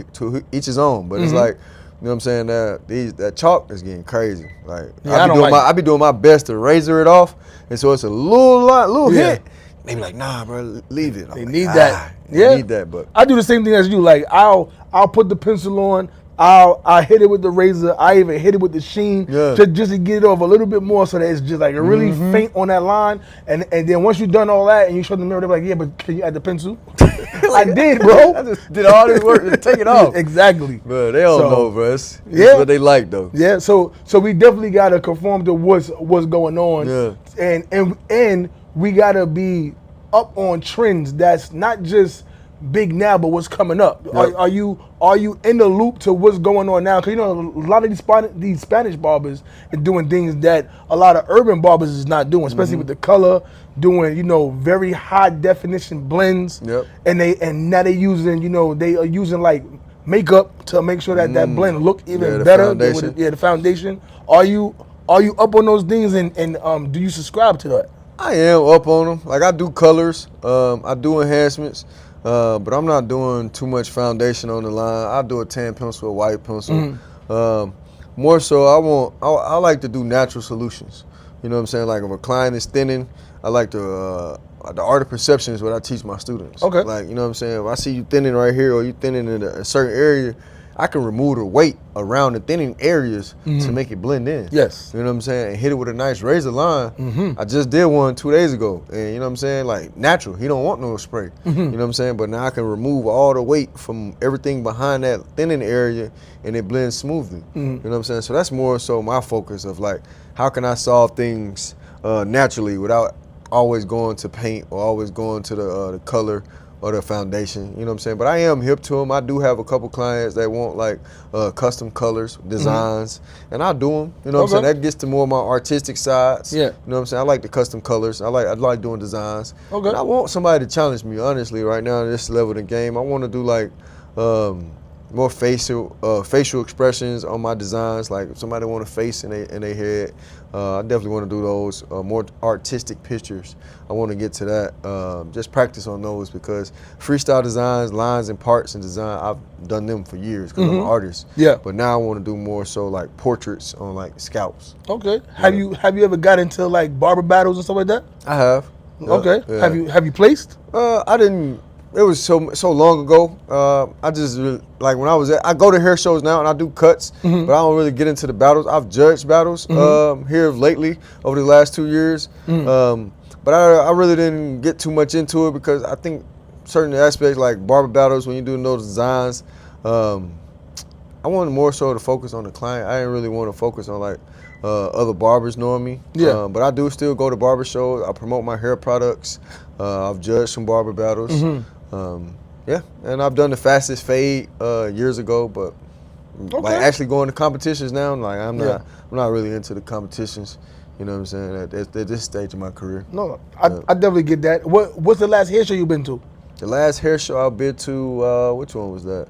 each his own. But it's like, you know what I'm saying? That chalk is getting crazy. Like I be doing my best to razor it off, and so it's a little hit. They be like, nah, bro, leave it. They need that. Yeah, they need that. But I do the same thing as you. Like I'll put the pencil on. I'll hit it with the razor. I even hit it with the sheen just to get it off a little bit more so that it's just like a really faint on that line. And then once you've done all that and you show the mirror, they're like, yeah, but can you add the pencil? I did, bro. I just did all this work to take it off. Exactly. But they don't know, bro. It's what they like, though. Yeah, so we definitely got to conform to what's going on. Yeah. And we got to be up on trends that's not just big now, but what's coming up. Yep. Are you in the loop to what's going on now? Because a lot of these Spanish barbers are doing things that a lot of urban barbers is not doing, especially with the color, doing very high definition blends. Yep. And now they are using like makeup to make sure that that blend look even better. The foundation. Are you up on those things and do you subscribe to that? I am up on them. Like I do colors, I do enhancements. But I'm not doing too much foundation on the line. I do a tan pencil, a white pencil. More so, I like to do natural solutions. You know what I'm saying? Like if a client is thinning, I like to, the art of perception is what I teach my students. Okay. Like, you know what I'm saying? If I see you thinning right here or you thinning in a certain area, I can remove the weight around the thinning areas to make it blend in. Yes. You know what I'm saying? And hit it with a nice razor line. I just did one 2 days ago. And you know what I'm saying? Like natural. He don't want no spray. You know what I'm saying? But now I can remove all the weight from everything behind that thinning area and it blends smoothly. You know what I'm saying? So that's more so my focus of like, how can I solve things naturally without always going to paint or always going to the color or the foundation, you know what I'm saying? But I am hip to them. I do have a couple clients that want like custom colors, designs, and I do them. You know what I'm saying? That gets to more of my artistic sides. Yeah. You know what I'm saying? I like the custom colors. I like doing designs. Okay. And I want somebody to challenge me, honestly, right now in this level of the game. I want to do like more facial expressions on my designs. Like if somebody want a face in their head, I definitely want to do those more artistic pictures. I want to get to that. Just practice on those because freestyle designs, lines and parts and design, I've done them for years because I'm an artist. Yeah. But now I want to do more so like portraits on like scalps. Okay. Yeah. Have you ever got into like barber battles and stuff like that? I have. Okay. Yeah. Have you placed? I didn't. It was so long ago. I just really, like when I go to hair shows now and I do cuts, but I don't really get into the battles. I've judged battles here lately over the last 2 years, but I really didn't get too much into it because I think certain aspects like barber battles when you do those designs, I wanted more so to focus on the client. I didn't really want to focus on like other barbers knowing me. Yeah. But I do still go to barber shows. I promote my hair products. I've judged some barber battles. Yeah, and I've done the fastest fade years ago, but Like actually going to competitions now. Like I'm not really into the competitions. You know what I'm saying? At this stage of my career. No, I definitely get that. What's the last hair show you've been to? The last hair show I've been to, which one was that?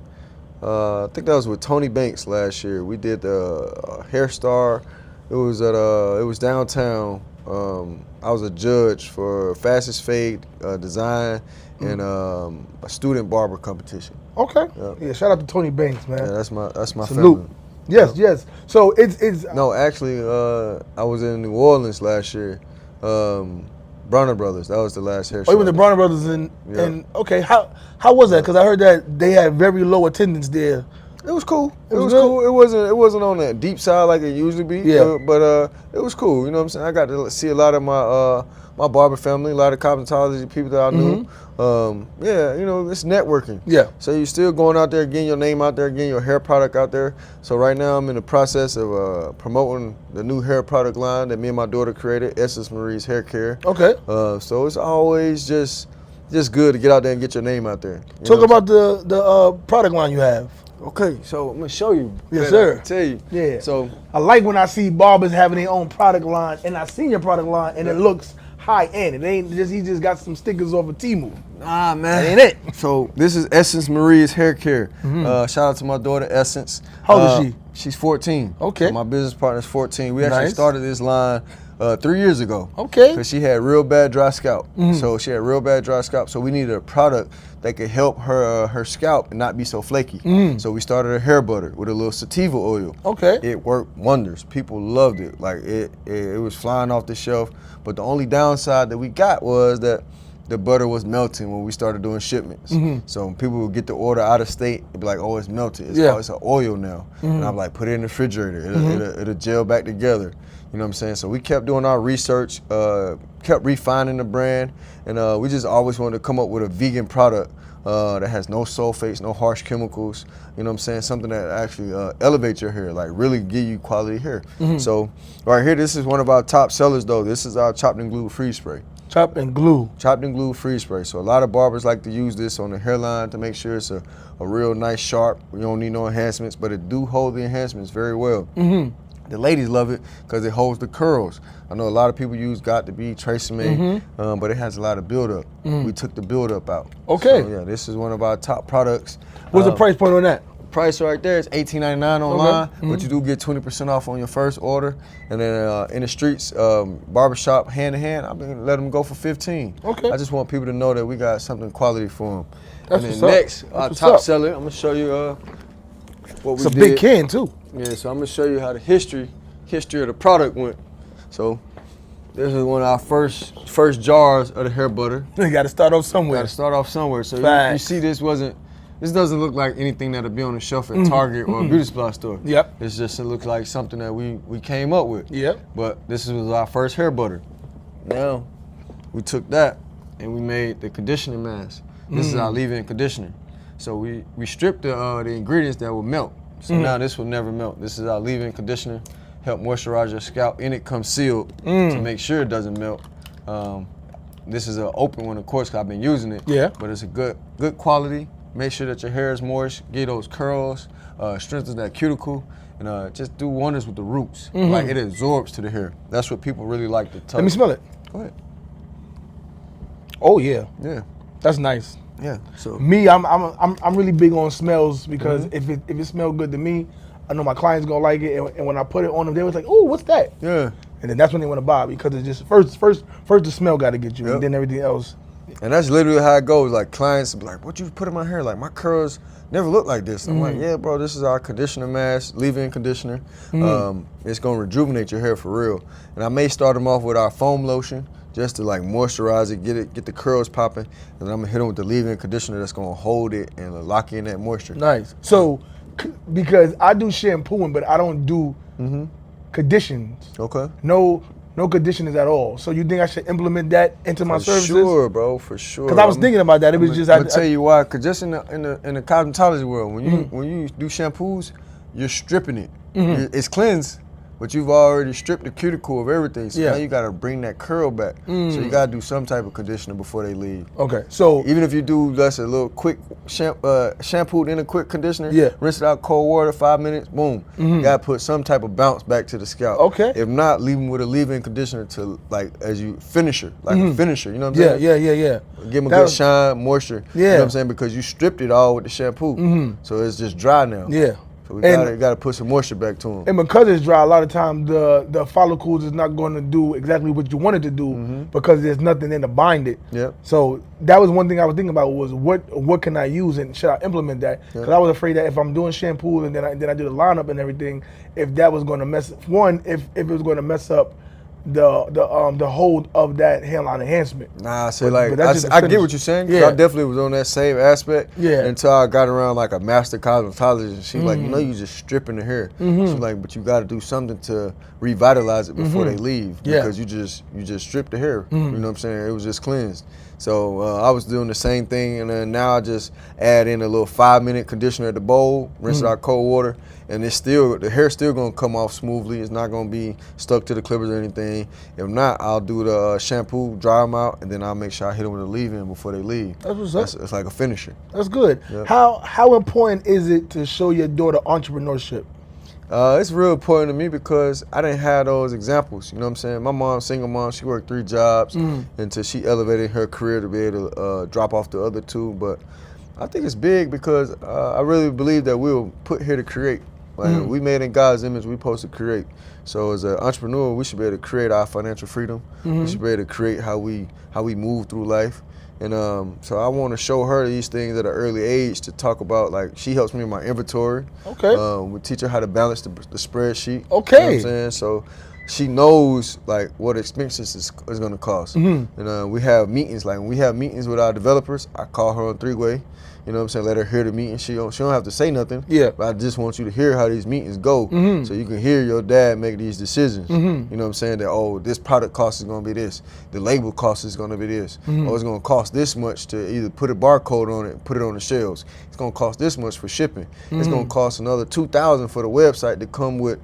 I think that was with Tony Banks last year. We did the Hair Star. It was downtown. I was a judge for fastest fade design and a student barber competition. Okay. Yeah. Shout out to Tony Banks, man. Yeah, that's my Salute. family. Yes. So it's No, actually, I was in New Orleans last year. Bronner Brothers. That was the last hair show. Oh, you went to Bronner Brothers and okay. How was that? Because I heard that they had very low attendance there. It was cool. It was good? cool. It wasn't on that deep side like it usually be. Yeah. But it was cool. You know what I'm saying? I got to see a lot of my barber family, a lot of cosmetology people that I knew. Yeah, you know, it's networking. Yeah. So you're still going out there, getting your name out there, getting your hair product out there. So right now I'm in the process of promoting the new hair product line that me and my daughter created, Essence Marie's Hair Care. Okay. So it's always just good to get out there and get your name out there. Talk about the product line you have. Okay, so I'm gonna show you. Yes, sir. I can tell you. Yeah. So I like when I see barbers having their own product line, and I seen your product line, and it looks high end. It ain't just he just got some stickers off of Temu. nah, man, That ain't it. So this is Essence Marie's Hair Care. Shout out to my daughter Essence. How old is she? She's 14. Okay. So my business partner's 14. We actually Nice. started this line 3 years ago. Okay. Because she had real bad dry scalp. So she had real bad dry scalp. So we needed a product that could help her scalp and not be so flaky. So we started a hair butter with a little sativa oil. Okay. It worked wonders. People loved it. Like it was flying off the shelf. But the only downside that we got was that the butter was melting when we started doing shipments. So when people would get the order out of state, it'd be like, oh, it's melted. It's an oil now. And I'm like, put it in the refrigerator. It'll gel back together. You know what I'm saying? So we kept doing our research, kept refining the brand, and we just always wanted to come up with a vegan product that has no sulfates, no harsh chemicals. You know what I'm saying? Something that actually elevates your hair, like really give you quality hair. So right here, this is one of our top sellers though. This is our chopped and glued freeze spray. Chopped and glue. Chopped and glued freeze spray. So a lot of barbers like to use this on the hairline to make sure it's a real nice sharp. You don't need no enhancements, but it do hold the enhancements very well. The ladies love it because it holds the curls. I know a lot of people use Got2b, Tresemme, but it has a lot of buildup. We took the buildup out. Okay. So, yeah, this is one of our top products. What's the price point on that? Price right there is $18.99 online, but you do get 20% off on your first order. And then in the streets, barbershop, hand to hand, I'm gonna let them go for $15. Okay. I just want people to know that we got something quality for them. That's and what's then up. next, That's our what's top up. seller, I'm gonna show you what we It's a did. big can too. Yeah, so I'm gonna show you how the history of the product went. So this is one of our first jars of the hair butter. You got to start off somewhere. Got to start off somewhere. So you Facts. see, this doesn't look like anything that'll be on the shelf at Target or a beauty supply store. Yep. It looks like something that we came up with. Yep. But this was our first hair butter. Now we took that and we made the conditioning mask. This is our leave-in conditioner. So we stripped the ingredients that will melt. So now this will never melt. This is our leave-in conditioner. Help moisturize your scalp, and it comes sealed to make sure it doesn't melt. This is an open one, of course, because I've been using it. Yeah. But it's a good quality. Make sure that your hair is moist, get those curls, strengthens that cuticle, and just do wonders with the roots. Like it absorbs to the hair. That's what people really like to touch. Let me smell it. Go ahead. Oh yeah, Yeah. that's nice. Yeah. So Me, I'm really big on smells because if it smells good to me, I know my clients gonna like it, and when I put it on them, they was like, "Oh, what's that?" yeah. And then that's when they want to buy because it's just first the smell got to get you, Yep. and then everything else. And that's literally how it goes. Like clients be like, "What you put in my hair? Like my curls never look like this." I'm like, "Yeah, bro, this is our conditioner mask, leave-in conditioner. It's gonna rejuvenate your hair for real." And I may start them off with our foam lotion just to like moisturize it, get the curls popping, and then I'm gonna hit them with the leave-in conditioner that's gonna hold it and lock in that moisture. Nice. So, because I do shampooing, but I don't do conditions. Okay. No conditioners at all. So you think I should implement that into my For services? sure, bro. For sure. Because I was thinking about that. It was just I'm gonna tell you why. Cause just in the cosmetology world, when you do shampoos, you're stripping it. It's cleansed, but you've already stripped the cuticle of everything. So Yeah. now you got to bring that curl back. So you got to do some type of conditioner before they leave. Okay, so Even if you do just a little quick shampooed in a quick conditioner, Yeah. rinse it out cold water, 5 minutes, boom. You got to put some type of bounce back to the scalp. Okay. If not, leave them with a leave-in conditioner to like as you finisher, like a finisher. You know what I'm yeah, saying? yeah. Give them a That good was- shine, moisture. You know Yeah. what I'm saying? Because you stripped it all with the shampoo. So it's just dry now. Yeah. So we And- got to put some moisture back to them. And because it's dry, a lot of times the follicles is not going to do exactly what you want it to do because there's nothing in to bind it. Yep. So that was one thing I was thinking about was what can I use and should I implement that? Because I was afraid that if I'm doing shampoo and then I do the lineup and everything, if that was going to mess if it was going to mess up the hold of that hairline enhancement. Nah, I say But- like but that's just the I get finish. what you're saying. 'Cause Yeah. I definitely was on that same aspect. Yeah. Until I got around like a master cosmetologist, and she's like, you know, you just stripping the hair. She's like, but you got to do something to revitalize it before they leave Yeah. because you just stripped the hair. You know what I'm saying? It was just cleansed. So I was doing the same thing, and then now I just add in a little 5-minute conditioner at the bowl, rinse it out cold water, and the hair's still gonna come off smoothly. It's not gonna be stuck to the clippers or anything. If not, I'll do the shampoo, dry them out, and then I'll make sure I hit them with a leave-in before they leave. That's what's up. It's like a finisher. That's good. Yeah. How important is it to show your daughter entrepreneurship? It's real important to me because I didn't have those examples. You know what I'm saying? My mom, single mom, she worked 3 jobs until she elevated her career to be able to drop off the other 2. But I think it's big because I really believe that we were put here to create. Like we made in God's image, we supposed to create. So as an entrepreneur, we should be able to create our financial freedom. We should be able to create how we move through life. And so I want to show her these things at an early age to talk about, like, she helps me in my inventory. Okay. We teach her how to balance the spreadsheet. Okay. You know what I'm saying? So she knows, like, what expenses is going to cost. And we have meetings. Like, when we have meetings with our developers, I call her on 3-way. You know what I'm saying? Let her hear the meeting. She don't have to say nothing. Yeah. But I just want you to hear how these meetings go so you can hear your dad make these decisions. You know what I'm saying? That, oh, this product cost is going to be this. The label cost is going to be this. Oh, it's going to cost this much to either put a barcode on it and put it on the shelves. It's going to cost this much for shipping. It's going to cost another $2,000 for the website to come with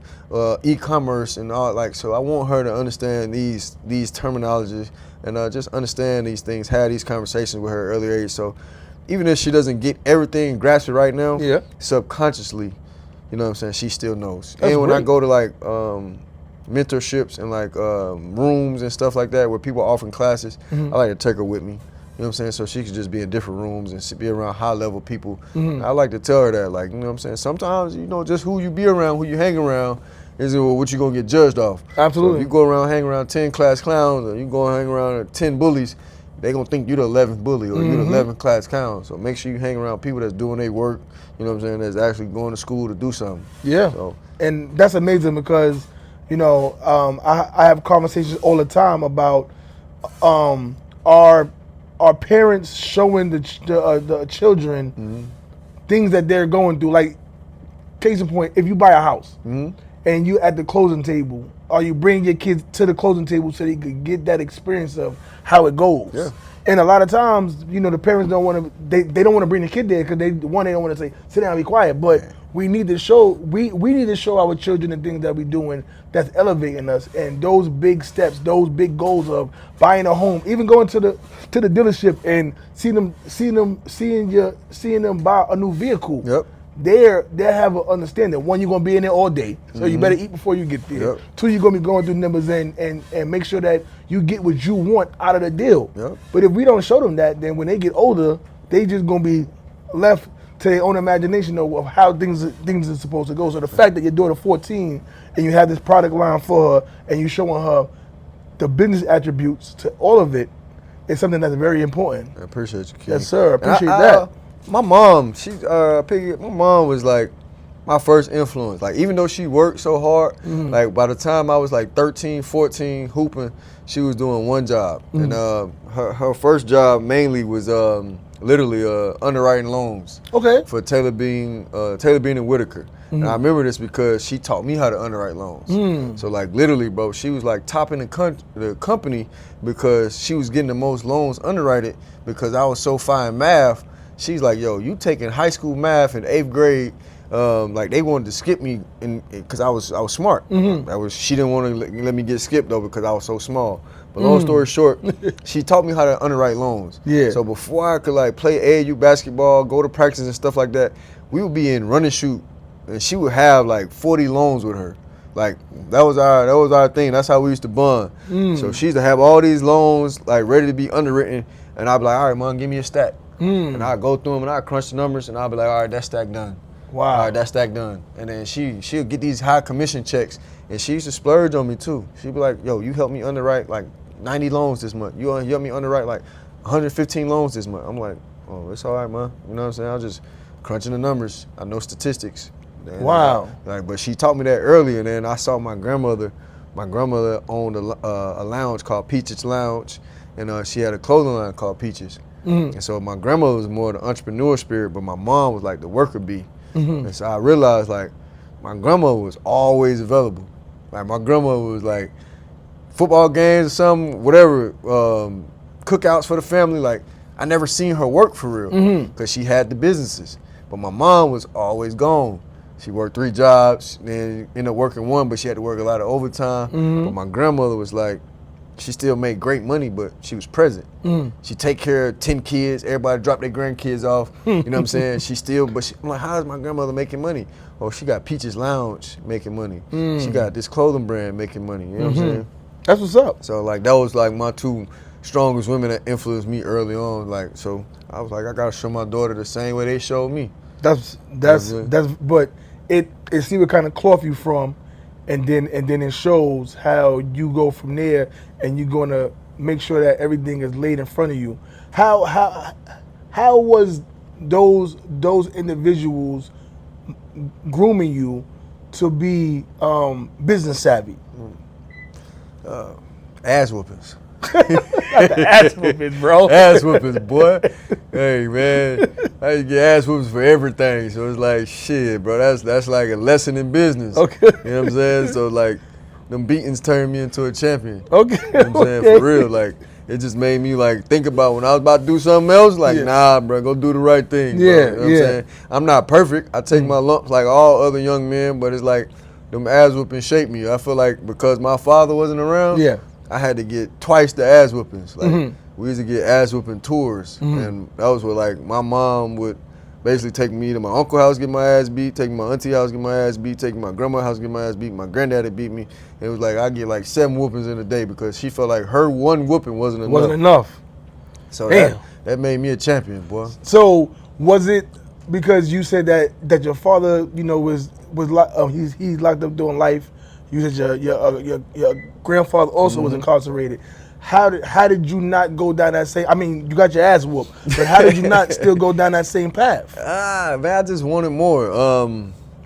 e-commerce and all. Like, so I want her to understand these terminologies and just understand these things, have these conversations with her at early age. So even if she doesn't get everything and grasp it right now, Yeah. subconsciously, you know what I'm saying, she still knows. That's and when I great. go to like mentorships and like rooms and stuff like that where people are offering classes, I like to take her with me. You know what I'm saying? So she could just be in different rooms and be around high level people. I like to tell her that, like, you know what I'm saying? Sometimes, you know, just who you be around, who you hang around, is what you're gonna get judged off. Absolutely. So if you go around hang around 10 class clowns or you go hang around 10 bullies, they gonna think you're the 11th bully or you're the 11th class clown. So make sure you hang around people that's doing their work, you know what I'm saying, that's actually going to school to do something. Yeah. So And that's amazing because, you know, I have conversations all the time about our parents showing the children things that they're going through. Like, case in point, if you buy a house and you at the closing table, or you bring your kids to the closing table so they could get that experience of how it goes. Yeah. And a lot of times, you know, the parents don't want to. They don't want to bring the kid there because they don't want to say, sit down, and be quiet. But we need to show we need to show our children the things that we're doing that's elevating us, and those big steps, those big goals of buying a home, even going to the dealership and seeing them buy a new vehicle. Yep. They have an understanding. One, you're gonna be in there all day, so you better eat before you get there. Yep. 2, you're gonna be going through numbers and make sure that you get what you want out of the deal. Yep. But if we don't show them that, then when they get older, they just gonna be left to their own imagination of how things are supposed to go. So the fact that your daughter 14 and you have this product line for her and you showing her the business attributes to all of it is something that's very important. I appreciate you, King. Yes, sir. And Appreciate that. My mom, my mom was like my first influence. Like, even though she worked so hard, like by the time I was like 13, 14, hooping, she was doing one job. And her first job mainly was literally underwriting loans. Okay. For Taylor Bean and Whitaker. And I remember this because she taught me how to underwrite loans. So like literally, bro, she was like topping the company because she was getting the most loans underwritten because I was so fine in math. She's like, yo, you taking high school math in 8th grade like they wanted to skip me because I was smart. She didn't want to let me get skipped though because I was so small. But long story short, she taught me how to underwrite loans. Yeah. So before I could like play AAU basketball, go to practice and stuff like that, we would be in run and shoot, and she would have like 40 loans with her. Like that was our thing. That's how we used to bond. So she used to have all these loans like ready to be underwritten, and I'd be like, all right, mom, give me a stack. And I'd go through them and I'd crunch the numbers, and I'd be like, all right, that stack done. Wow. All right, that stack done. And then she'll get these high commission checks, and she used to splurge on me too. She'd be like, yo, you helped me underwrite like 90 loans this month. You helped me underwrite like 115 loans this month. I'm like, oh, it's all right, man. You know what I'm saying? I was just crunching the numbers. I know statistics. And wow. But she taught me that early, and then I saw my grandmother. My grandmother owned a lounge called Peaches Lounge, and she had a clothing line called Peaches. And so my grandmother was more the entrepreneur spirit, but my mom was like the worker bee. And so I realized like my grandmother was always available. Like my grandmother was like football games or something, whatever, cookouts for the family. Like I never seen her work for real because she had the businesses. But my mom was always gone. She worked 3 jobs, then ended up working 1, but she had to work a lot of overtime. But my grandmother was like, she still made great money, but she was present. She take care of 10 kids. Everybody drop their grandkids off. You know what I'm saying? I'm like, how is my grandmother making money? Oh, she got Peaches Lounge making money. She got this clothing brand making money. You know what I'm saying? That's what's up. So like that was like my 2 strongest women that influenced me early on. Like so, I was like, I gotta show my daughter the same way they showed me. But it see what kind of cloth you from, and then it shows how you go from there, and you're gonna make sure that everything is laid in front of you. How was those individuals grooming you to be business savvy? Ass whoopings. Not the ass whoopings, bro. Ass whoopings, boy. Hey man, I used to get ass whoopings for everything. So it's like shit, bro. That's like a lesson in business. Okay. You know what I'm saying? So like, them beatings turned me into a champion. Okay. You know what I'm saying? For real, like it just made me like think about when I was about to do something else. Like nah, bro, go do the right thing. Bro. Yeah, you know what I'm saying? I'm not perfect. I take my lumps like all other young men, but it's like them ass whoopings shaped me. I feel like because my father wasn't around. Yeah. I had to get twice the ass whoopings. Like we used to get ass whooping tours, and that was what like my mom would basically take me to my uncle's house, get my ass beat, take me to my auntie's house, get my ass beat, take me to my grandma's house, get my ass beat. My granddaddy beat me. And it was like I get like 7 whoopings in a day because she felt like her 1 whooping wasn't enough. So that made me a champion, boy. So was it because you said that your father, you know, was he's locked up doing life? You said your grandfather also was incarcerated. How did you not go down that same? I mean, you got your ass whooped, but how did you not still go down that same path? Man, I just wanted more.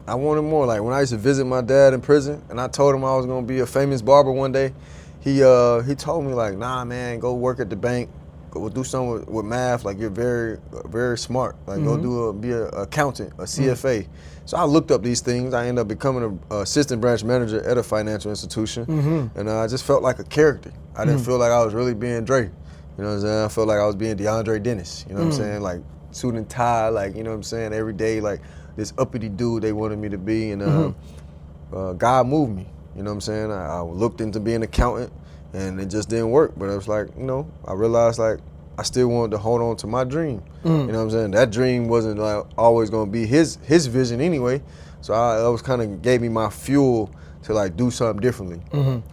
I wanted more. Like when I used to visit my dad in prison, and I told him I was gonna be a famous barber one day. He told me like, nah, man, go work at the bank. Go do something with math. Like you're very, very smart. Like go be an accountant, a CFA. So I looked up these things. I ended up becoming an assistant branch manager at a financial institution, and I just felt like a character. I didn't feel like I was really being Dre. You know what I'm saying? I felt like I was being DeAndre Dennis. You know what I'm saying? Like suit and tie, like, you know what I'm saying? Every day, like this uppity dude they wanted me to be, and God moved me. You know what I'm saying? I looked into being an accountant, and it just didn't work. But it was like, you know, I realized like I still wanted to hold on to my dream. You know what I'm saying? That dream wasn't like always gonna be his vision anyway. So that was kind of gave me my fuel to like do something differently.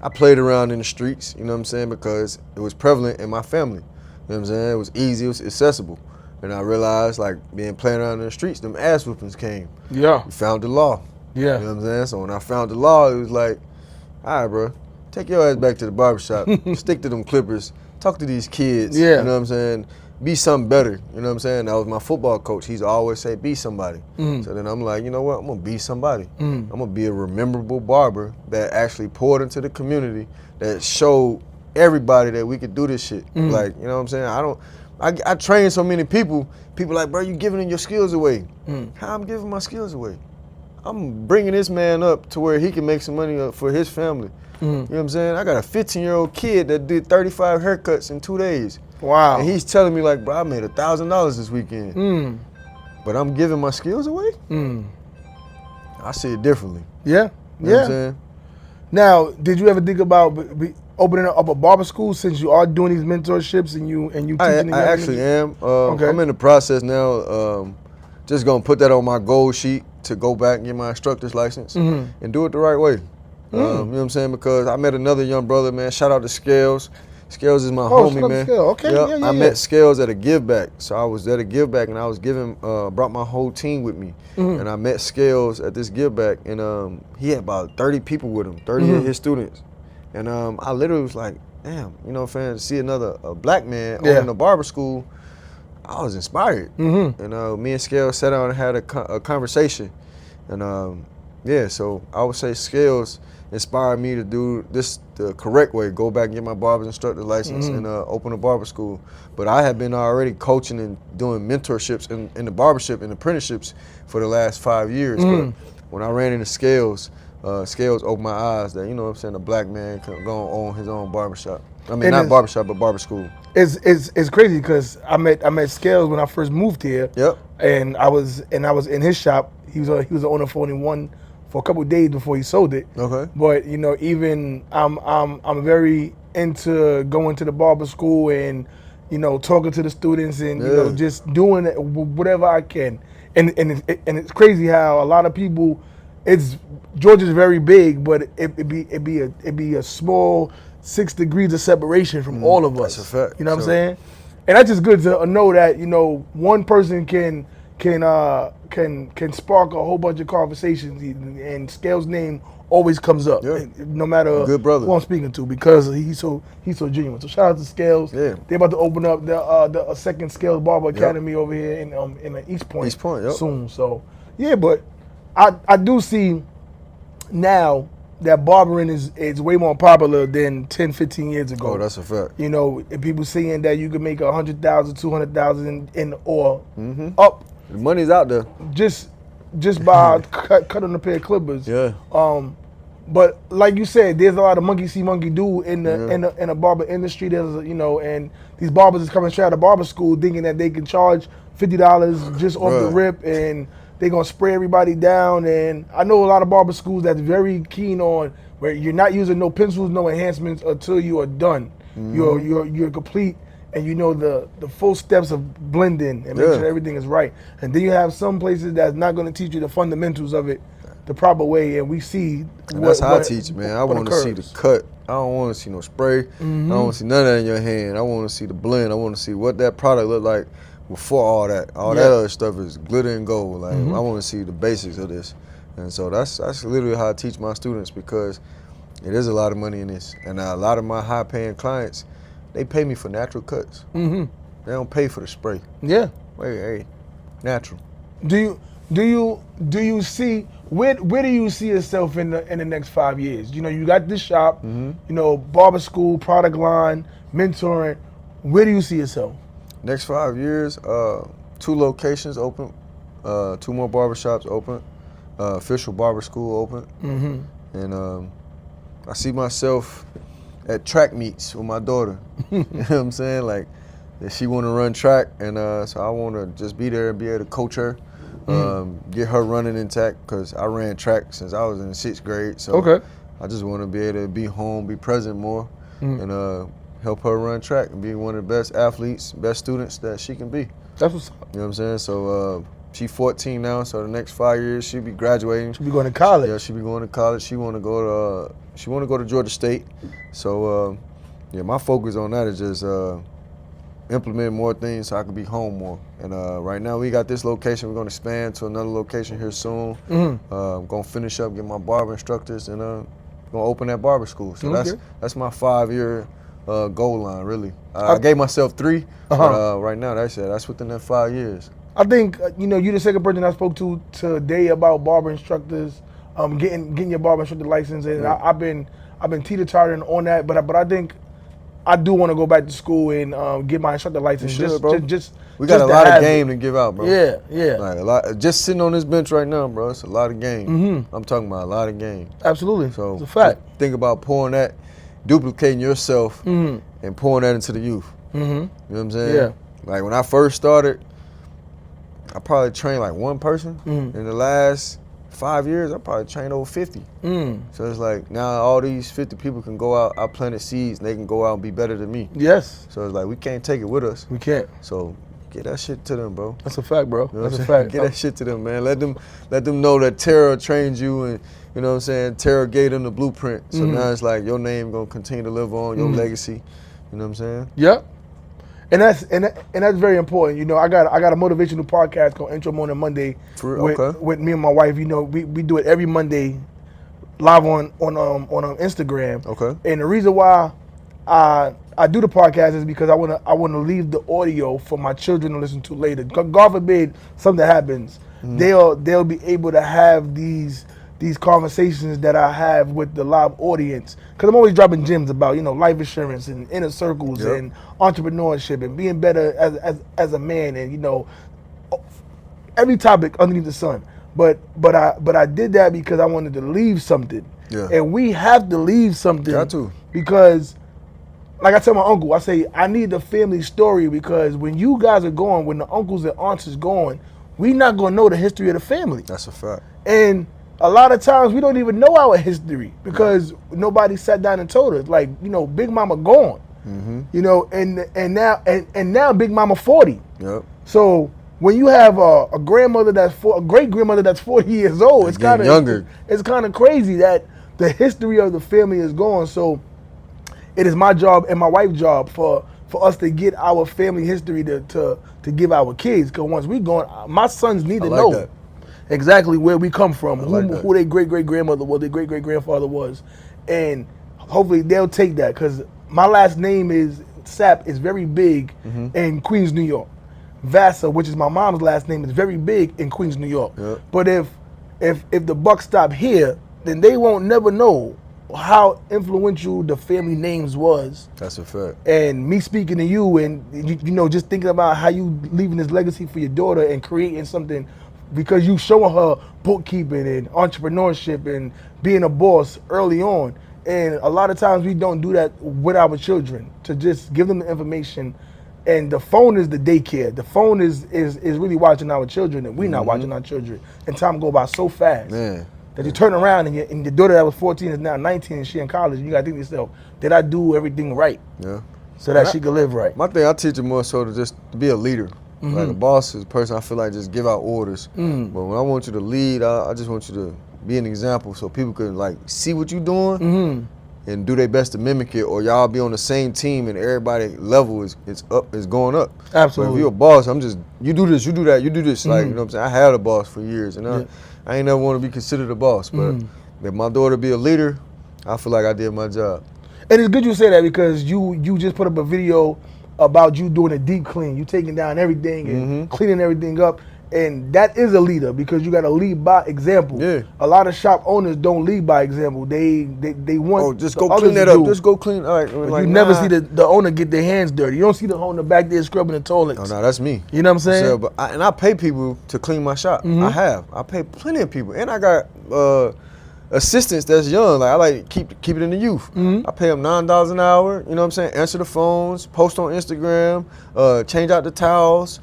I played around in the streets, you know what I'm saying, because it was prevalent in my family. You know what I'm saying? It was easy, it was accessible. And I realized like playing around in the streets, them ass whoopings came. Yeah. We found the law. Yeah. You know what I'm saying? So when I found the law, it was like, all right, bro, take your ass back to the barbershop, stick to them clippers, talk to these kids. Yeah. You know what I'm saying? Be something better. You know what I'm saying? That was my football coach. He's always say, be somebody. So then I'm like, you know what? I'm going to be somebody. I'm going to be a rememberable barber that actually poured into the community, that showed everybody that we could do this shit. Like, you know what I'm saying? I train so many people. People like, bro, you giving your skills away. How I'm giving my skills away? I'm bringing this man up to where he can make some money for his family. You know what I'm saying? I got a 15-year-old kid that did 35 haircuts in 2 days. Wow. And he's telling me like, bro, I made $1,000 this weekend. But I'm giving my skills away? I see it differently. Yeah, You know what I'm saying? Now, did you ever think about opening up a barber school since you are doing these mentorships and you teaching the young I actually niggas? am. Okay. I'm in the process now. Just gonna put that on my goal sheet to go back and get my instructor's license and do it the right way. You know what I'm saying? Because I met another young brother, man. Shout out to Scales. Scales is my Oh, shout homie, out to man. Scales. Okay, yeah. I met Scales at a give back. So I was at a give back and I was brought my whole team with me. And I met Scales at this give back and he had about 30 people with him, 30 of his students. And I literally was like, damn, you know what I'm saying? To see a black man owning a barber school, I was inspired. And me and Scales sat down and had a conversation. And so I would say Scales inspired me to do this the correct way, go back and get my barber's instructor license and open a barber school. But I had been already coaching and doing mentorships in the barbership and apprenticeships for the last 5 years. But when I ran into Scales, Scales opened my eyes that, you know what I'm saying, a black man can go own his own barbershop. I mean, not barbershop, but barber school. It's crazy because I met Scales when I first moved here. Yep. And I was in his shop. He was the owner for only one for a couple of days before he sold it. Okay. But you know, even I'm very into going to the barber school and you know talking to the students and you know just doing whatever I can. And it's crazy how a lot of people. Georgia's very big, but it'd be a small 6 degrees of separation from all of us. That's a fact. You know what I'm saying? And that's just good to know that you know one person can spark a whole bunch of conversations, and Scales' name always comes up, no matter good brother who I'm speaking to, because he's so genuine. So shout out to Scales. Yeah. They're about to open up the second Scales Barber Academy over here in the East Point soon. So yeah, but I do see now that barbering is way more popular than 10, 15 years ago. Oh, that's a fact. You know, and people saying that you can make 100,000, 200,000 or up. The money's out there. Just by cutting a pair of clippers. Yeah. But like you said, there's a lot of monkey see, monkey do in the barber industry. There's and these barbers is coming straight out of barber school thinking that they can charge $50 just off the rip and they're gonna spray everybody down. And I know a lot of barber schools that's very keen on where you're not using no pencils, no enhancements until you are done. You're complete. And you know the full steps of blending and make sure everything is right. And then you have some places that's not going to teach you the fundamentals of it the proper way. And we see that's how I teach, man. I want to see the cut. I don't want to see no spray. I don't want to see none of that in your hand. I want to see the blend. I want to see what that product look like before all that. All that other stuff is glitter and gold. Like I want to see the basics of this. And so that's literally how I teach my students, because it is a lot of money in this. And a lot of my high-paying clients, they pay me for natural cuts. They don't pay for the spray. Yeah. Hey, natural. Do you see where do you see yourself in the next 5 years? You know, you got this shop, you know, barber school, product line, mentoring. Where do you see yourself? Next 5 years, 2 locations open, 2 more barbershops open, official barber school open, and I see myself at track meets with my daughter. You know what I'm saying? Like, she want to run track, and so I want to just be there and be able to coach her, get her running intact, because I ran track since I was in the 6th grade. So I just want to be able to be home, be present more, and help her run track and be one of the best athletes, best students that she can be. That's what's up. You know what I'm saying? So she's 14 now, so the next 5 years she'll be graduating. She'll be going to college. Yeah, she'll be going to college. She want to go to Georgia State. So yeah, my focus on that is just implement more things so I can be home more. And right now we got this location. We're going to expand to another location here soon. I'm going to finish up, get my barber instructors, and going to open that barber school. So that's my 5-year goal line, really. I gave myself 3, but right now that's within that 5 years. I think you know, you're the second person I spoke to today about barber instructors, getting your barber instructor license, and I've been teeter-tottering on that, but I think I do want to go back to school and get my instructor license. We got a lot of game to give out, bro. Yeah. Like a lot. Just sitting on this bench right now, bro. It's a lot of game. I'm talking about a lot of game. Absolutely. So it's a fact. Think about pouring that, duplicating yourself, and pouring that into the youth. You know what I'm saying? Yeah. Like when I first started, I probably trained like one person. In the last 5 years, I probably trained over 50. Mm. So it's like now all these 50 people can go out. I planted seeds, and they can go out and be better than me. Yes. So it's like we can't take it with us. We can't. So get that shit to them, bro. That's a fact, bro. You know That's a what I'm saying? fact. Get that shit to them, man. Let them know that Terra trained you, and you know what I'm saying. Terra gave them the blueprint. So now it's like your name gonna continue to live on, your legacy. You know what I'm saying? Yep. And that's very important. You know, I got a motivational podcast called Intro Morning Monday with me and my wife. You know, we do it every Monday live on Instagram. Okay. And the reason why I do the podcast is because I wanna leave the audio for my children to listen to later. God forbid something happens, they'll be able to have these conversations that I have with the live audience. Because I'm always dropping gems about, you know, life insurance and inner circles and entrepreneurship and being better as a man, and you know, every topic underneath the sun. But I did that because I wanted to leave something. Yeah. And we have to leave something. Got to. Because like I tell my uncle, I say, I need the family story, because when you guys are gone, when the uncles and aunts is gone, we not gonna know the history of the family. That's a fact. And a lot of times we don't even know our history because nobody sat down and told us. Like, you know, Big Mama gone. You know, and now Big Mama 40. Yep. So when you have a grandmother a great grandmother that's 40 years old, it's kind of younger. It's kind of crazy that the history of the family is gone. So it is my job and my wife's job for us to get our family history to give our kids. Because once we gone, my sons need to know that. Exactly where we come from, who their great-great-grandmother was, their great-great-grandfather was. And hopefully they'll take that, because my last name is Sapp, is very big in Queens, New York. Vassar, which is my mom's last name, is very big in Queens, New York. Yep. But if the buck stop here, then they won't never know how influential the family names was. That's a fact. And me speaking to you, and you know, just thinking about how you leaving this legacy for your daughter and creating something, because you showing her bookkeeping and entrepreneurship and being a boss early on. And a lot of times we don't do that with our children, to just give them the information. And the phone is the daycare. The phone is really watching our children, and we're not watching our children. And time go by so fast. Man. That you turn around and your daughter that was 14 is now 19 and she in college. And you gotta think to yourself, did I do everything right? Yeah. So that she could live right. My thing, I teach them more so to just be a leader. Like a boss is a person I feel like just give out orders. But when I want you to lead, I just want you to be an example, so people can like see what you're doing and do their best to mimic it, or y'all be on the same team and everybody level is going up. Absolutely. But if you're a boss, you do this, you do that, you do this. Like, you know what I'm saying? I had a boss for years, and I ain't never want to be considered a boss. But if my daughter be a leader, I feel like I did my job. And it's good you say that, because you just put up a video about you doing a deep clean. You taking down everything and cleaning everything up. And that is a leader, because you got to lead by example. Yeah. A lot of shop owners don't lead by example. They want just go clean that up. Just go clean. All right. But you never see the owner get their hands dirty. You don't see the owner back there scrubbing the toilets. Oh, no, that's me. You know what I'm saying? So, but I pay people to clean my shop. I pay plenty of people, and I got assistants that's young. Like, I like keep it in the youth. I pay them $9 an hour. You know what I'm saying? Answer the phones, post on Instagram, change out the towels,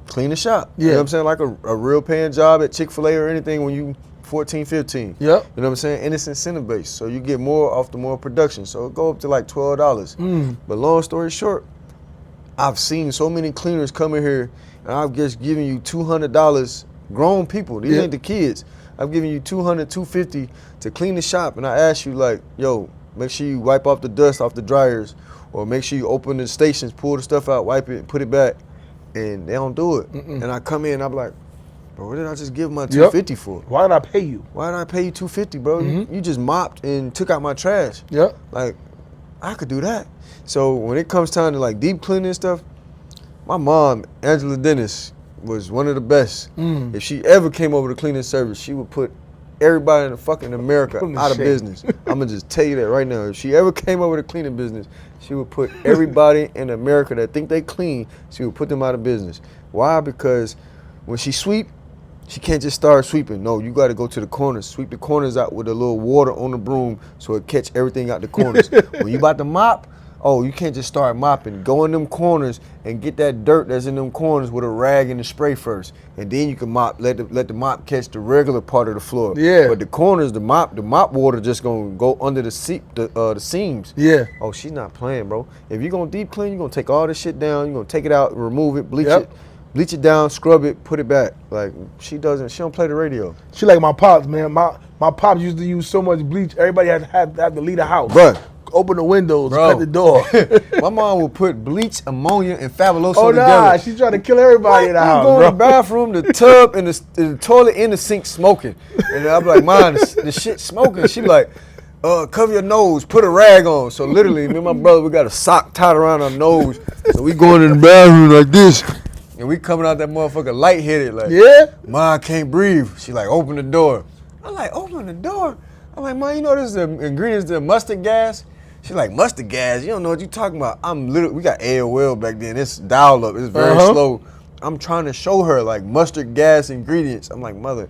clean the shop. You know what I'm saying? Like a real paying job at Chick-fil-A or anything when you 14, 15. Yep. You know what I'm saying? And it's incentive based, so you get more off the more production. So it go up to like $12. But long story short, I've seen so many cleaners come in here, and I've just given you $200. Grown people, these ain't the kids. I've given you $200, $250 to clean the shop, and I ask you like, yo, make sure you wipe off the dust off the dryers, or make sure you open the stations, pull the stuff out, wipe it, put it back, and they don't do it. And I come in, I'm like, bro, what did I just give my $250 for? Why did I pay you? Why did I pay you $250, bro? You just mopped and took out my trash. Like, I could do that. So when it comes time to like deep cleaning and stuff, my mom, Angela Dennis, was one of the best. If she ever came over to cleaning service, she would put everybody in the fucking America out of business. I'm gonna just tell you that right now. If she ever came over to cleaning business, she would put everybody in America that think they clean, she would put them out of business. Why? Because when she sweep, she can't just start sweeping. No, you got to go to the corners. Sweep the corners out with a little water on the broom so it catch everything out the corners. When you about to mop, oh, you can't just start mopping. Go in them corners and get that dirt that's in them corners with a rag and a spray first, and then you can mop. Let the mop catch the regular part of the floor. Yeah. But the corners, the mop water just gonna go under the seams. Yeah. Oh, she's not playing, bro. If you're gonna deep clean, you're gonna take all this shit down. You're gonna take it out, remove it, bleach it down, scrub it, put it back. Like she don't play the radio. She like my pops, man. My pops used to use so much bleach. Everybody had to leave the house. Bruh. Open the windows, Bro. cut the door. My mom would put bleach, ammonia, and Fabuloso Oh together. nah, she's trying to kill everybody in the house, You go bro. in the bathroom, the tub, and the toilet in the sink smoking. And I'm like, Mom, the shit smoking. She be like, cover your nose, put a rag on. So literally, me and my brother, we got a sock tied around our nose. So we going in the bathroom like this. And we coming out that motherfucker lightheaded, like, Yeah? Mom, I can't breathe. She like, open the door. I'm like, open the door? I'm like, Mom, you know this is the ingredients to mustard gas? She's like, mustard gas? You don't know what you talking about. We got AOL back then. It's dial up. It's very slow. I'm trying to show her like mustard gas ingredients. I'm like, Mother,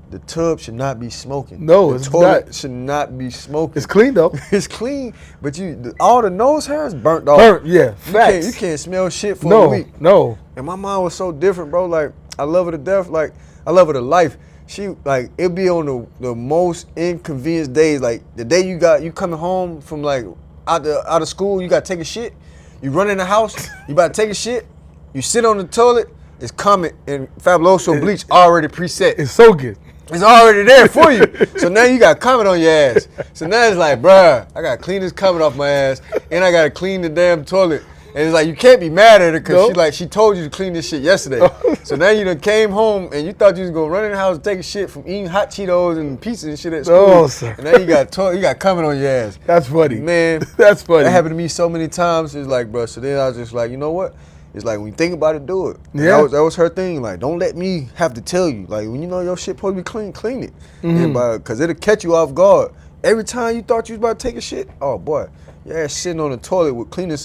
the tub should not be smoking. No, the it's toilet not. should not be smoking. It's clean though. It's clean, but all the nose hair is burnt off. Burnt, yeah. Facts. You can't smell shit for a No, week. no. And my mom was so different, bro. Like, I love her to death. Like, I love her to life. She, like, it'd be on the most inconvenient days. Like, the day you coming home from, like, out of school, you got to take a shit. You run in the house, you about to take a shit. You sit on the toilet, it's Comet and Fabuloso bleach already preset. It's soaking. It's already there for you. So now you got Comet on your ass. So now it's like, bruh, I got to clean this Comet off my ass, and I got to clean the damn toilet. And it's like, you can't be mad at her because she told you to clean this shit yesterday. So now you done came home and you thought you was going to run in the house and take a shit from eating hot Cheetos and pizza and shit at school. Oh, sir. And now you got coming on your ass. That's funny. Man. That's funny. That happened to me so many times. It's like, bro, so then I was just like, you know what? It's like, when you think about it, do it. And Yeah. that was her thing. Like, don't let me have to tell you. Like, when you know your shit supposed to be clean, clean it. Because it'll catch you off guard. Every time you thought you was about to take a shit, oh, boy. Your ass sitting on the toilet with cleaning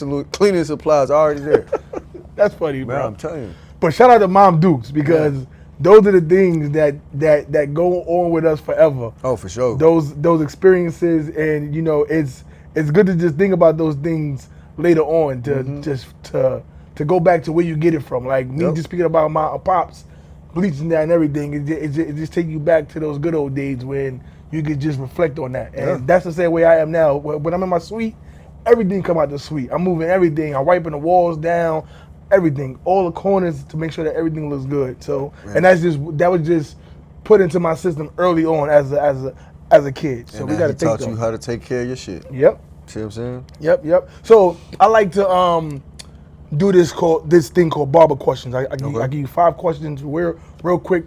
supplies already there. That's funny, Man, bro. I'm telling you. But shout out to Mom Dukes because those are the things that go on with us forever. Oh, for sure. Those experiences, and you know, it's good to just think about those things later on to go back to where you get it from. Like me just speaking about my pops bleaching that and everything, it just take you back to those good old days when you could just reflect on that. And that's the same way I am now. When I'm in my suite, everything come out the suite. I'm moving everything. I'm wiping the walls down, everything, all the corners to make sure that everything looks good. So, and that was just put into my system early on as a kid. So and we got to taught you how to take care of your shit. Yep. See what I'm saying? Yep. So I like to do this thing called barber questions. I give you 5 questions, real quick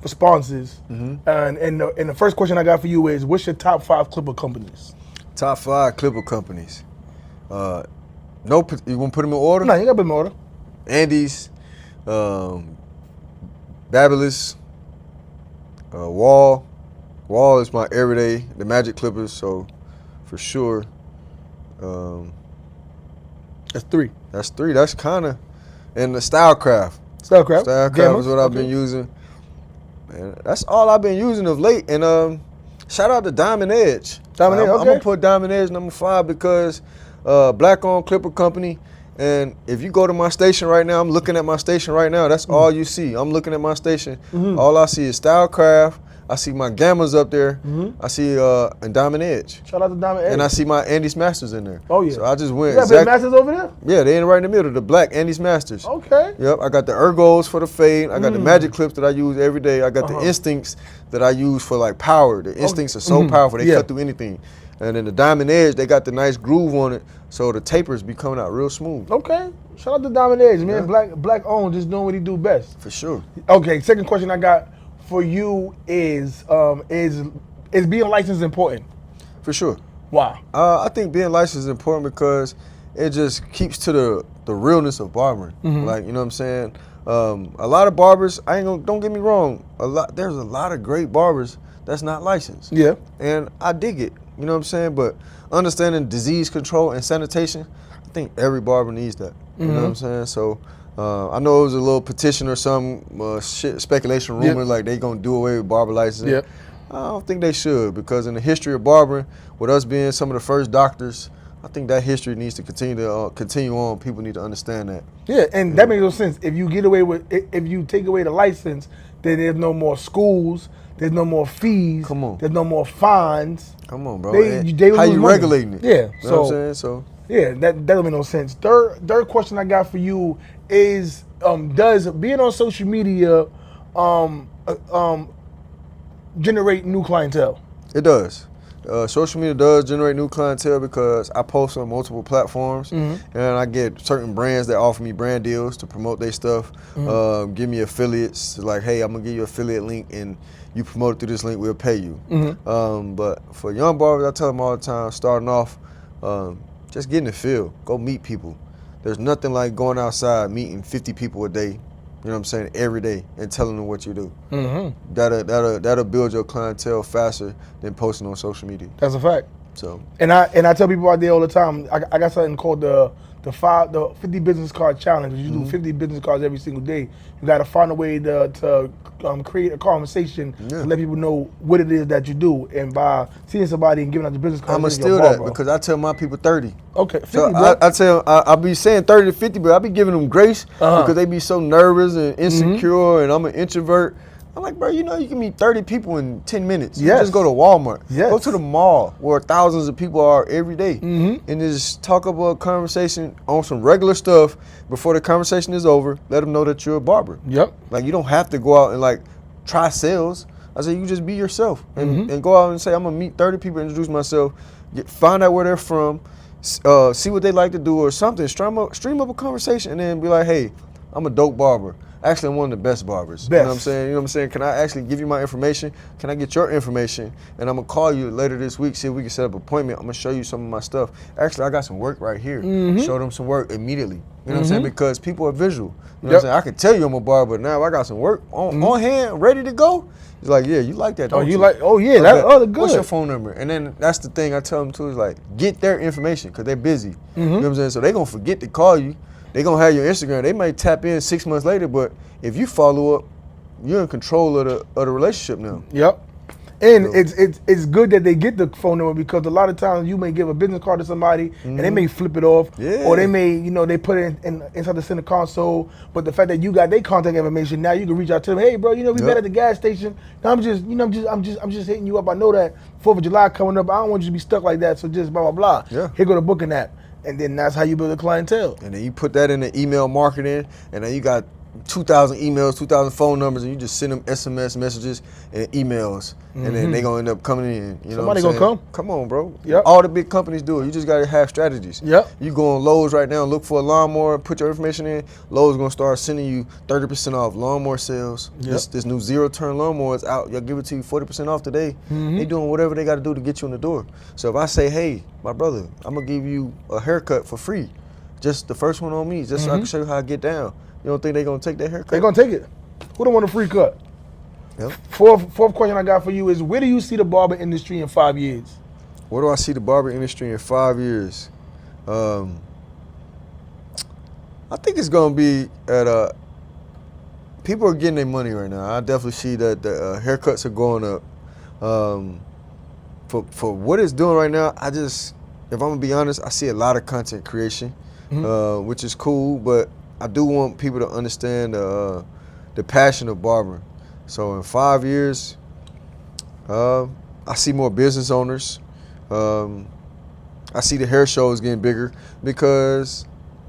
responses. And the first question I got for you is, what's your top 5 clipper companies? Top 5 clipper companies. You want to put them in order? No, you got to put them in order. Andes, Babyliss, Wall. Wall is my everyday, the Magic Clippers, so for sure. That's 3. That's 3. That's kind of, and the Stylecraft. Stylecraft. Stylecraft is what I've been using. Man, that's all I've been using of late. And shout out to Diamond Edge. Diamond Edge, okay. I'm gonna put Diamond Edge number 5 because black-owned clipper company. And if you go to my station right now, I'm looking at my station right now. That's all you see. I'm looking at my station. All I see is Stylecraft. I see my Gammas up there. I see and Diamond Edge. Shout out to Diamond Edge. And I see my Andes Masters in there. Oh, yeah. So I just went. You got big Masters over there? Yeah, they in right in the middle. The black Andes Masters. Okay. Yep. I got the Ergos for the fade. I got the Magic Clips that I use every day. I got the Instincts that I use for like power. The Instincts are so powerful. They cut through anything. And then the Diamond Edge, they got the nice groove on it, so the tapers be coming out real smooth. Okay. Shout out to Diamond Edge, man. Black owned, just doing what he do best. For sure. Okay. Second question I got for you is being licensed important? For sure. Why? I think being licensed is important because it just keeps to the realness of barbering. Like, you know what I'm saying? A lot of barbers, don't get me wrong, there's a lot of great barbers that's not licensed. Yeah. And I dig it, you know what I'm saying? But understanding disease control and sanitation, I think every barber needs that. You know what I'm saying? So I know it was a little petition or some speculation, rumor, like they gonna do away with barber licensing. Yep. I don't think they should, because in the history of barbering, with us being some of the first doctors, I think that history needs to continue on. People need to understand that. Yeah, and that makes no sense. If you if you take away the license, then there's no more schools, there's no more fees, Come on. there's no more fines. Come on, bro. They How lose you money. regulating it? Yeah, You know what I'm saying? So yeah, that don't make no sense. Third question I got for you is, does being on social media generate new clientele? it does. Social media does generate new clientele because I post on multiple platforms, and I get certain brands that offer me brand deals to promote their stuff. Give me affiliates, like, hey, I'm gonna give you an affiliate link, and you promote it through this link, we'll pay you. But for young barbers, I tell them all the time, starting off, just get in the field, go meet people. There's nothing like going outside, meeting 50 people a day. You know what I'm saying? Every day, and telling them what you do. That'll build your clientele faster than posting on social media. That's a fact. So, And I tell people out there all the time, I got something called the 50 business card challenge. You do 50 business cards every single day. You got to find a way to create a conversation to let people know what it is that you do. And by seeing somebody and giving out the business card, I'ma steal that because I tell my people 30. Okay, 50, So bro. I be saying 30 to 50, but I be giving them grace because they be so nervous and insecure, and I'm an introvert. I'm like, bro, you know you can meet 30 people in 10 minutes. You Yes. just go to Walmart. Yes. Go to the mall where thousands of people are every day. And just talk about a conversation on some regular stuff before the conversation is over. Let them know that you're a barber. Yep. Like, you don't have to go out and like try sales. I say you just be yourself and go out and say, I'm gonna meet 30 people, introduce myself, find out where they're from, see what they like to do or something. Stream up a conversation and then be like, hey, I'm a dope barber. Actually, I'm one of the best barbers. You know what I'm saying? You know what I'm saying? Can I actually give you my information? Can I get your information? And I'm gonna call you later this week, see if we can set up an appointment. I'm gonna show you some of my stuff. Actually, I got some work right here. Show them some work immediately. You know what I'm saying? Because people are visual. You know what I'm saying? I can tell you I'm a barber, but now I got some work on hand, ready to go. It's like, yeah, you like that, don't you? Yeah, that's good. What's your phone number? And then that's the thing I tell them too, is like, get their information because they're busy. You know what I'm saying? So they're gonna forget to call you. They're going to have your Instagram. They might tap in 6 months later, but if you follow up, you're in control of the relationship now. Yep. And it's good that they get the phone number because a lot of times you may give a business card to somebody and they may flip it off, or they may, they put it inside the center console. But the fact that you got their contact information, now you can reach out to them. Hey, bro, we met at the gas station. I'm just hitting you up. I know that 4th of July coming up. I don't want you to be stuck like that. So just blah blah blah. Yeah. Here go the booking app. And then that's how you build a clientele. And then you put that in the email marketing, and then you got 2,000 emails, 2,000 phone numbers, and you just send them SMS messages and emails, and then they gonna end up coming in. You know, somebody gonna come. Come on, bro. Yep. All the big companies do it. You just gotta have strategies. Yep. You go on Lowe's right now, look for a lawnmower, put your information in. Lowe's gonna start sending you 30% off lawnmower sales. Yep. This new zero-turn lawnmower is out. They'll give it to you 40% off today. They doing whatever they got to do to get you in the door. So if I say, hey, my brother, I'm gonna give you a haircut for free, just the first one on me, just so I can show you how I get down. You don't think they're going to take that haircut? They're going to take it. Who don't want a free cut? Yep. Fourth question I got for you is, where do you see the barber industry in 5 years? Where do I see the barber industry in 5 years? I think it's going to be at people are getting their money right now. I definitely see that the haircuts are going up. For what it's doing right now, if I'm going to be honest, I see a lot of content creation, which is cool, but I do want people to understand the passion of barbering. So in 5 years, I see more business owners. I see the hair shows getting bigger because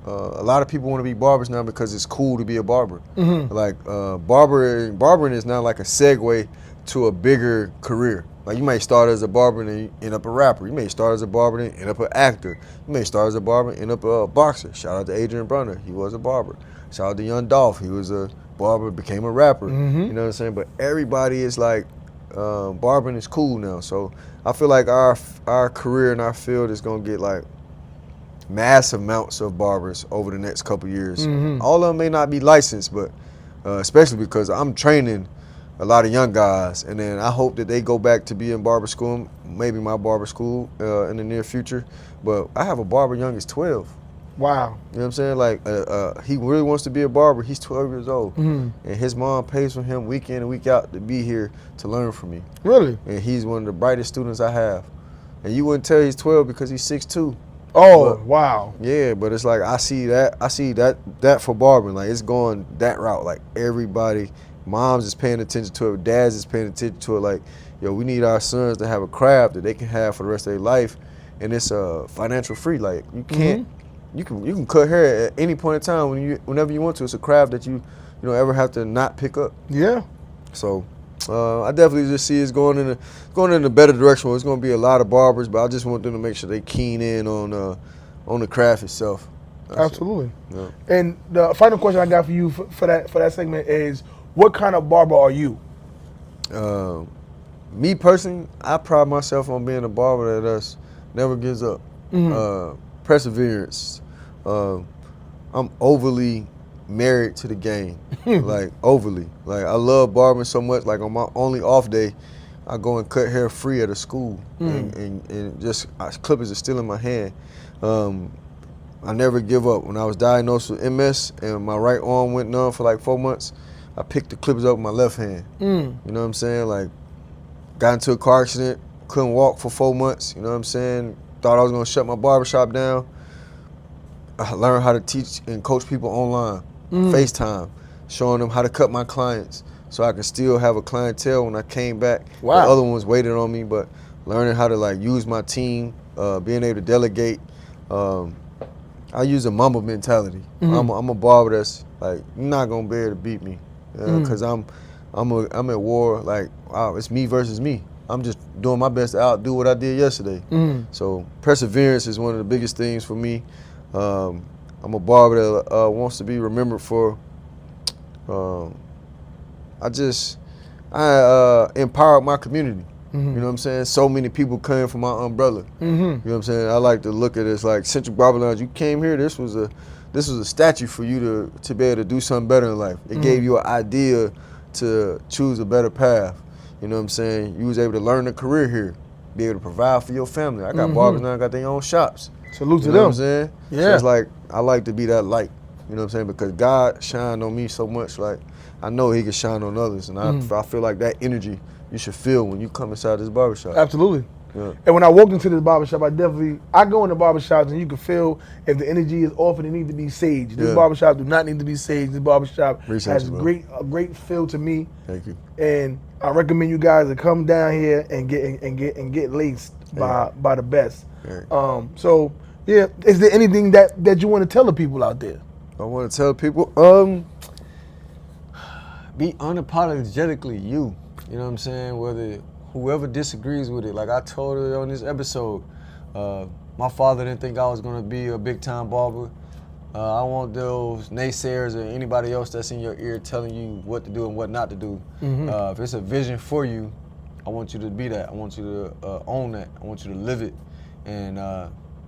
a lot of people want to be barbers now because it's cool to be a barber. Like barbering is now like a segue to a bigger career. Like you may start as a barber and then you end up a rapper. You may start as a barber and end up an actor. You may start as a barber and end up a boxer. Shout out to Adrian Brunner, he was a barber. Shout out to Young Dolph, he was a barber, became a rapper. You know what I'm saying? But everybody is like, barbering is cool now. So I feel like our career in our field is gonna get like massive amounts of barbers over the next couple years. All of them may not be licensed, but especially because I'm training a lot of young guys, and then I hope that they go back to be in barber school, maybe my barber school in the near future. But I have a barber young as 12. Wow. You know what I'm saying? Like he really wants to be a barber. He's 12 years old, and his mom pays for him week in and week out to be here to learn from me. Really? And he's one of the brightest students I have. And you wouldn't tell he's 12 because he's 6'2". Oh, wow. Yeah, but it's like I see that for barbering, like it's going that route. Like everybody, moms is paying attention to it, dads is paying attention to it. Like, yo, we need our sons to have a craft that they can have for the rest of their life, and it's financial free. Like you can't, you can cut hair at any point in time whenever you want to. It's a craft that you don't ever have to not pick up. Yeah. So I definitely just see it's going in a better direction. It's going to be a lot of barbers, but I just want them to make sure they keen in on the craft itself. That's Absolutely. Yeah. And the final question I got for you for that segment is, what kind of barber are you? Me personally, I pride myself on being a barber that never gives up. Perseverance. I'm overly married to the game, like overly. Like I love barbering so much. Like on my only off day, I go and cut hair free at a school, and just clippers are still in my hand. I never give up. When I was diagnosed with MS and my right arm went numb for like 4 months, I picked the clippers up with my left hand. You know what I'm saying? Like, got into a car accident, couldn't walk for 4 months. You know what I'm saying? Thought I was gonna shut my barbershop down. I learned how to teach and coach people online, FaceTime, showing them how to cut my clients so I could still have a clientele when I came back. Wow. The other ones waited on me, but learning how to like use my team, being able to delegate. I use a Mamba mentality. I'm a barber that's like, you're not gonna be able to beat me, because I'm at war. Like, wow, it's me versus me. I'm just doing my best to outdo what I did yesterday. So perseverance is one of the biggest things for me. I'm a barber that wants to be remembered for. I empowered my community. You know what I'm saying? So many people came from my umbrella. You know what I'm saying? I like to look at it as like Central Barber Lounge. You came here. This was a statue for you to be able to do something better in life. It gave you an idea to choose a better path. You know what I'm saying? You was able to learn a career here, be able to provide for your family. I got barbers now, got their own shops. Salute to You them. know what I'm saying? Yeah. So it's like, I like to be that light. You know what I'm saying? Because God shined on me so much, like, I know he can shine on others. And I feel like that energy you should feel when you come inside this barbershop. Absolutely. Yeah. And when I walked into this barbershop, I go into barbershops and you can feel if the energy is off and it needs to be saged. This barbershop do not need to be saged. This barbershop has a great feel to me. Thank you. And I recommend you guys to come down here and get laced by the best. Right. So yeah, is there anything that you want to tell the people out there? I want to tell people, be unapologetically you. You know what I'm saying? Whoever disagrees with it, like I told her on this episode, my father didn't think I was gonna be a big time barber. I want those naysayers or anybody else that's in your ear telling you what to do and what not to do. If it's a vision for you, I want you to be that. I want you to own that. I want you to live it and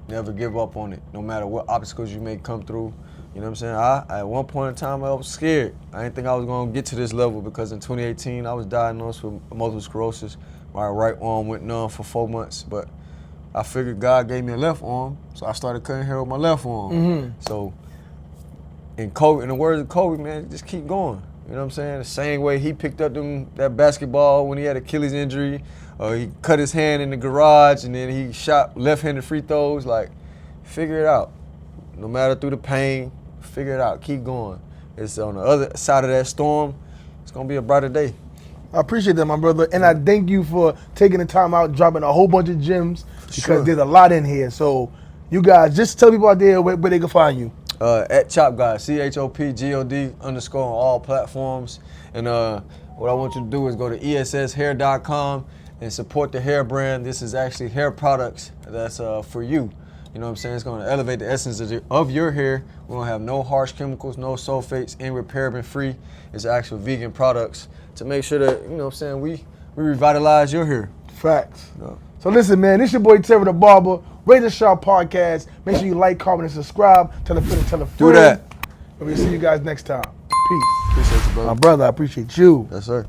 never give up on it, no matter what obstacles you may come through. You know what I'm saying? At one point in time, I was scared. I didn't think I was going to get to this level because in 2018, I was diagnosed with multiple sclerosis. My right arm went numb for 4 months, but I figured God gave me a left arm, so I started cutting hair with my left arm. So in the words of Kobe, man, just keep going. You know what I'm saying? The same way he picked up that basketball when he had Achilles injury, he cut his hand in the garage, and then he shot left-handed free throws. Like, figure it out. No matter through the pain, figure it out. Keep going. It's on the other side of that storm. It's going to be a brighter day. I appreciate that, my brother. And I thank you for taking the time out, dropping a whole bunch of gems, because there's a lot in here. So you guys, just tell people out there where they can find you. At Chop God, CHOPGOD_ on all platforms. And what I want you to do is go to ESShair.com and support the hair brand. This is actually hair products that's for you. You know what I'm saying? It's going to elevate the essence of your hair. We don't have no harsh chemicals, no sulfates, and we're paraben free. It's actual vegan products to make sure that, you know what I'm saying, we revitalize your hair. Facts. Yeah. So listen, man, this your boy Terry the Barber, Razor Sharp Podcast. Make sure you like, comment, and subscribe. Tell a friend, tell a friend. Do that. And we'll see you guys next time. Peace. Appreciate you, brother. My brother, I appreciate you. Yes, sir.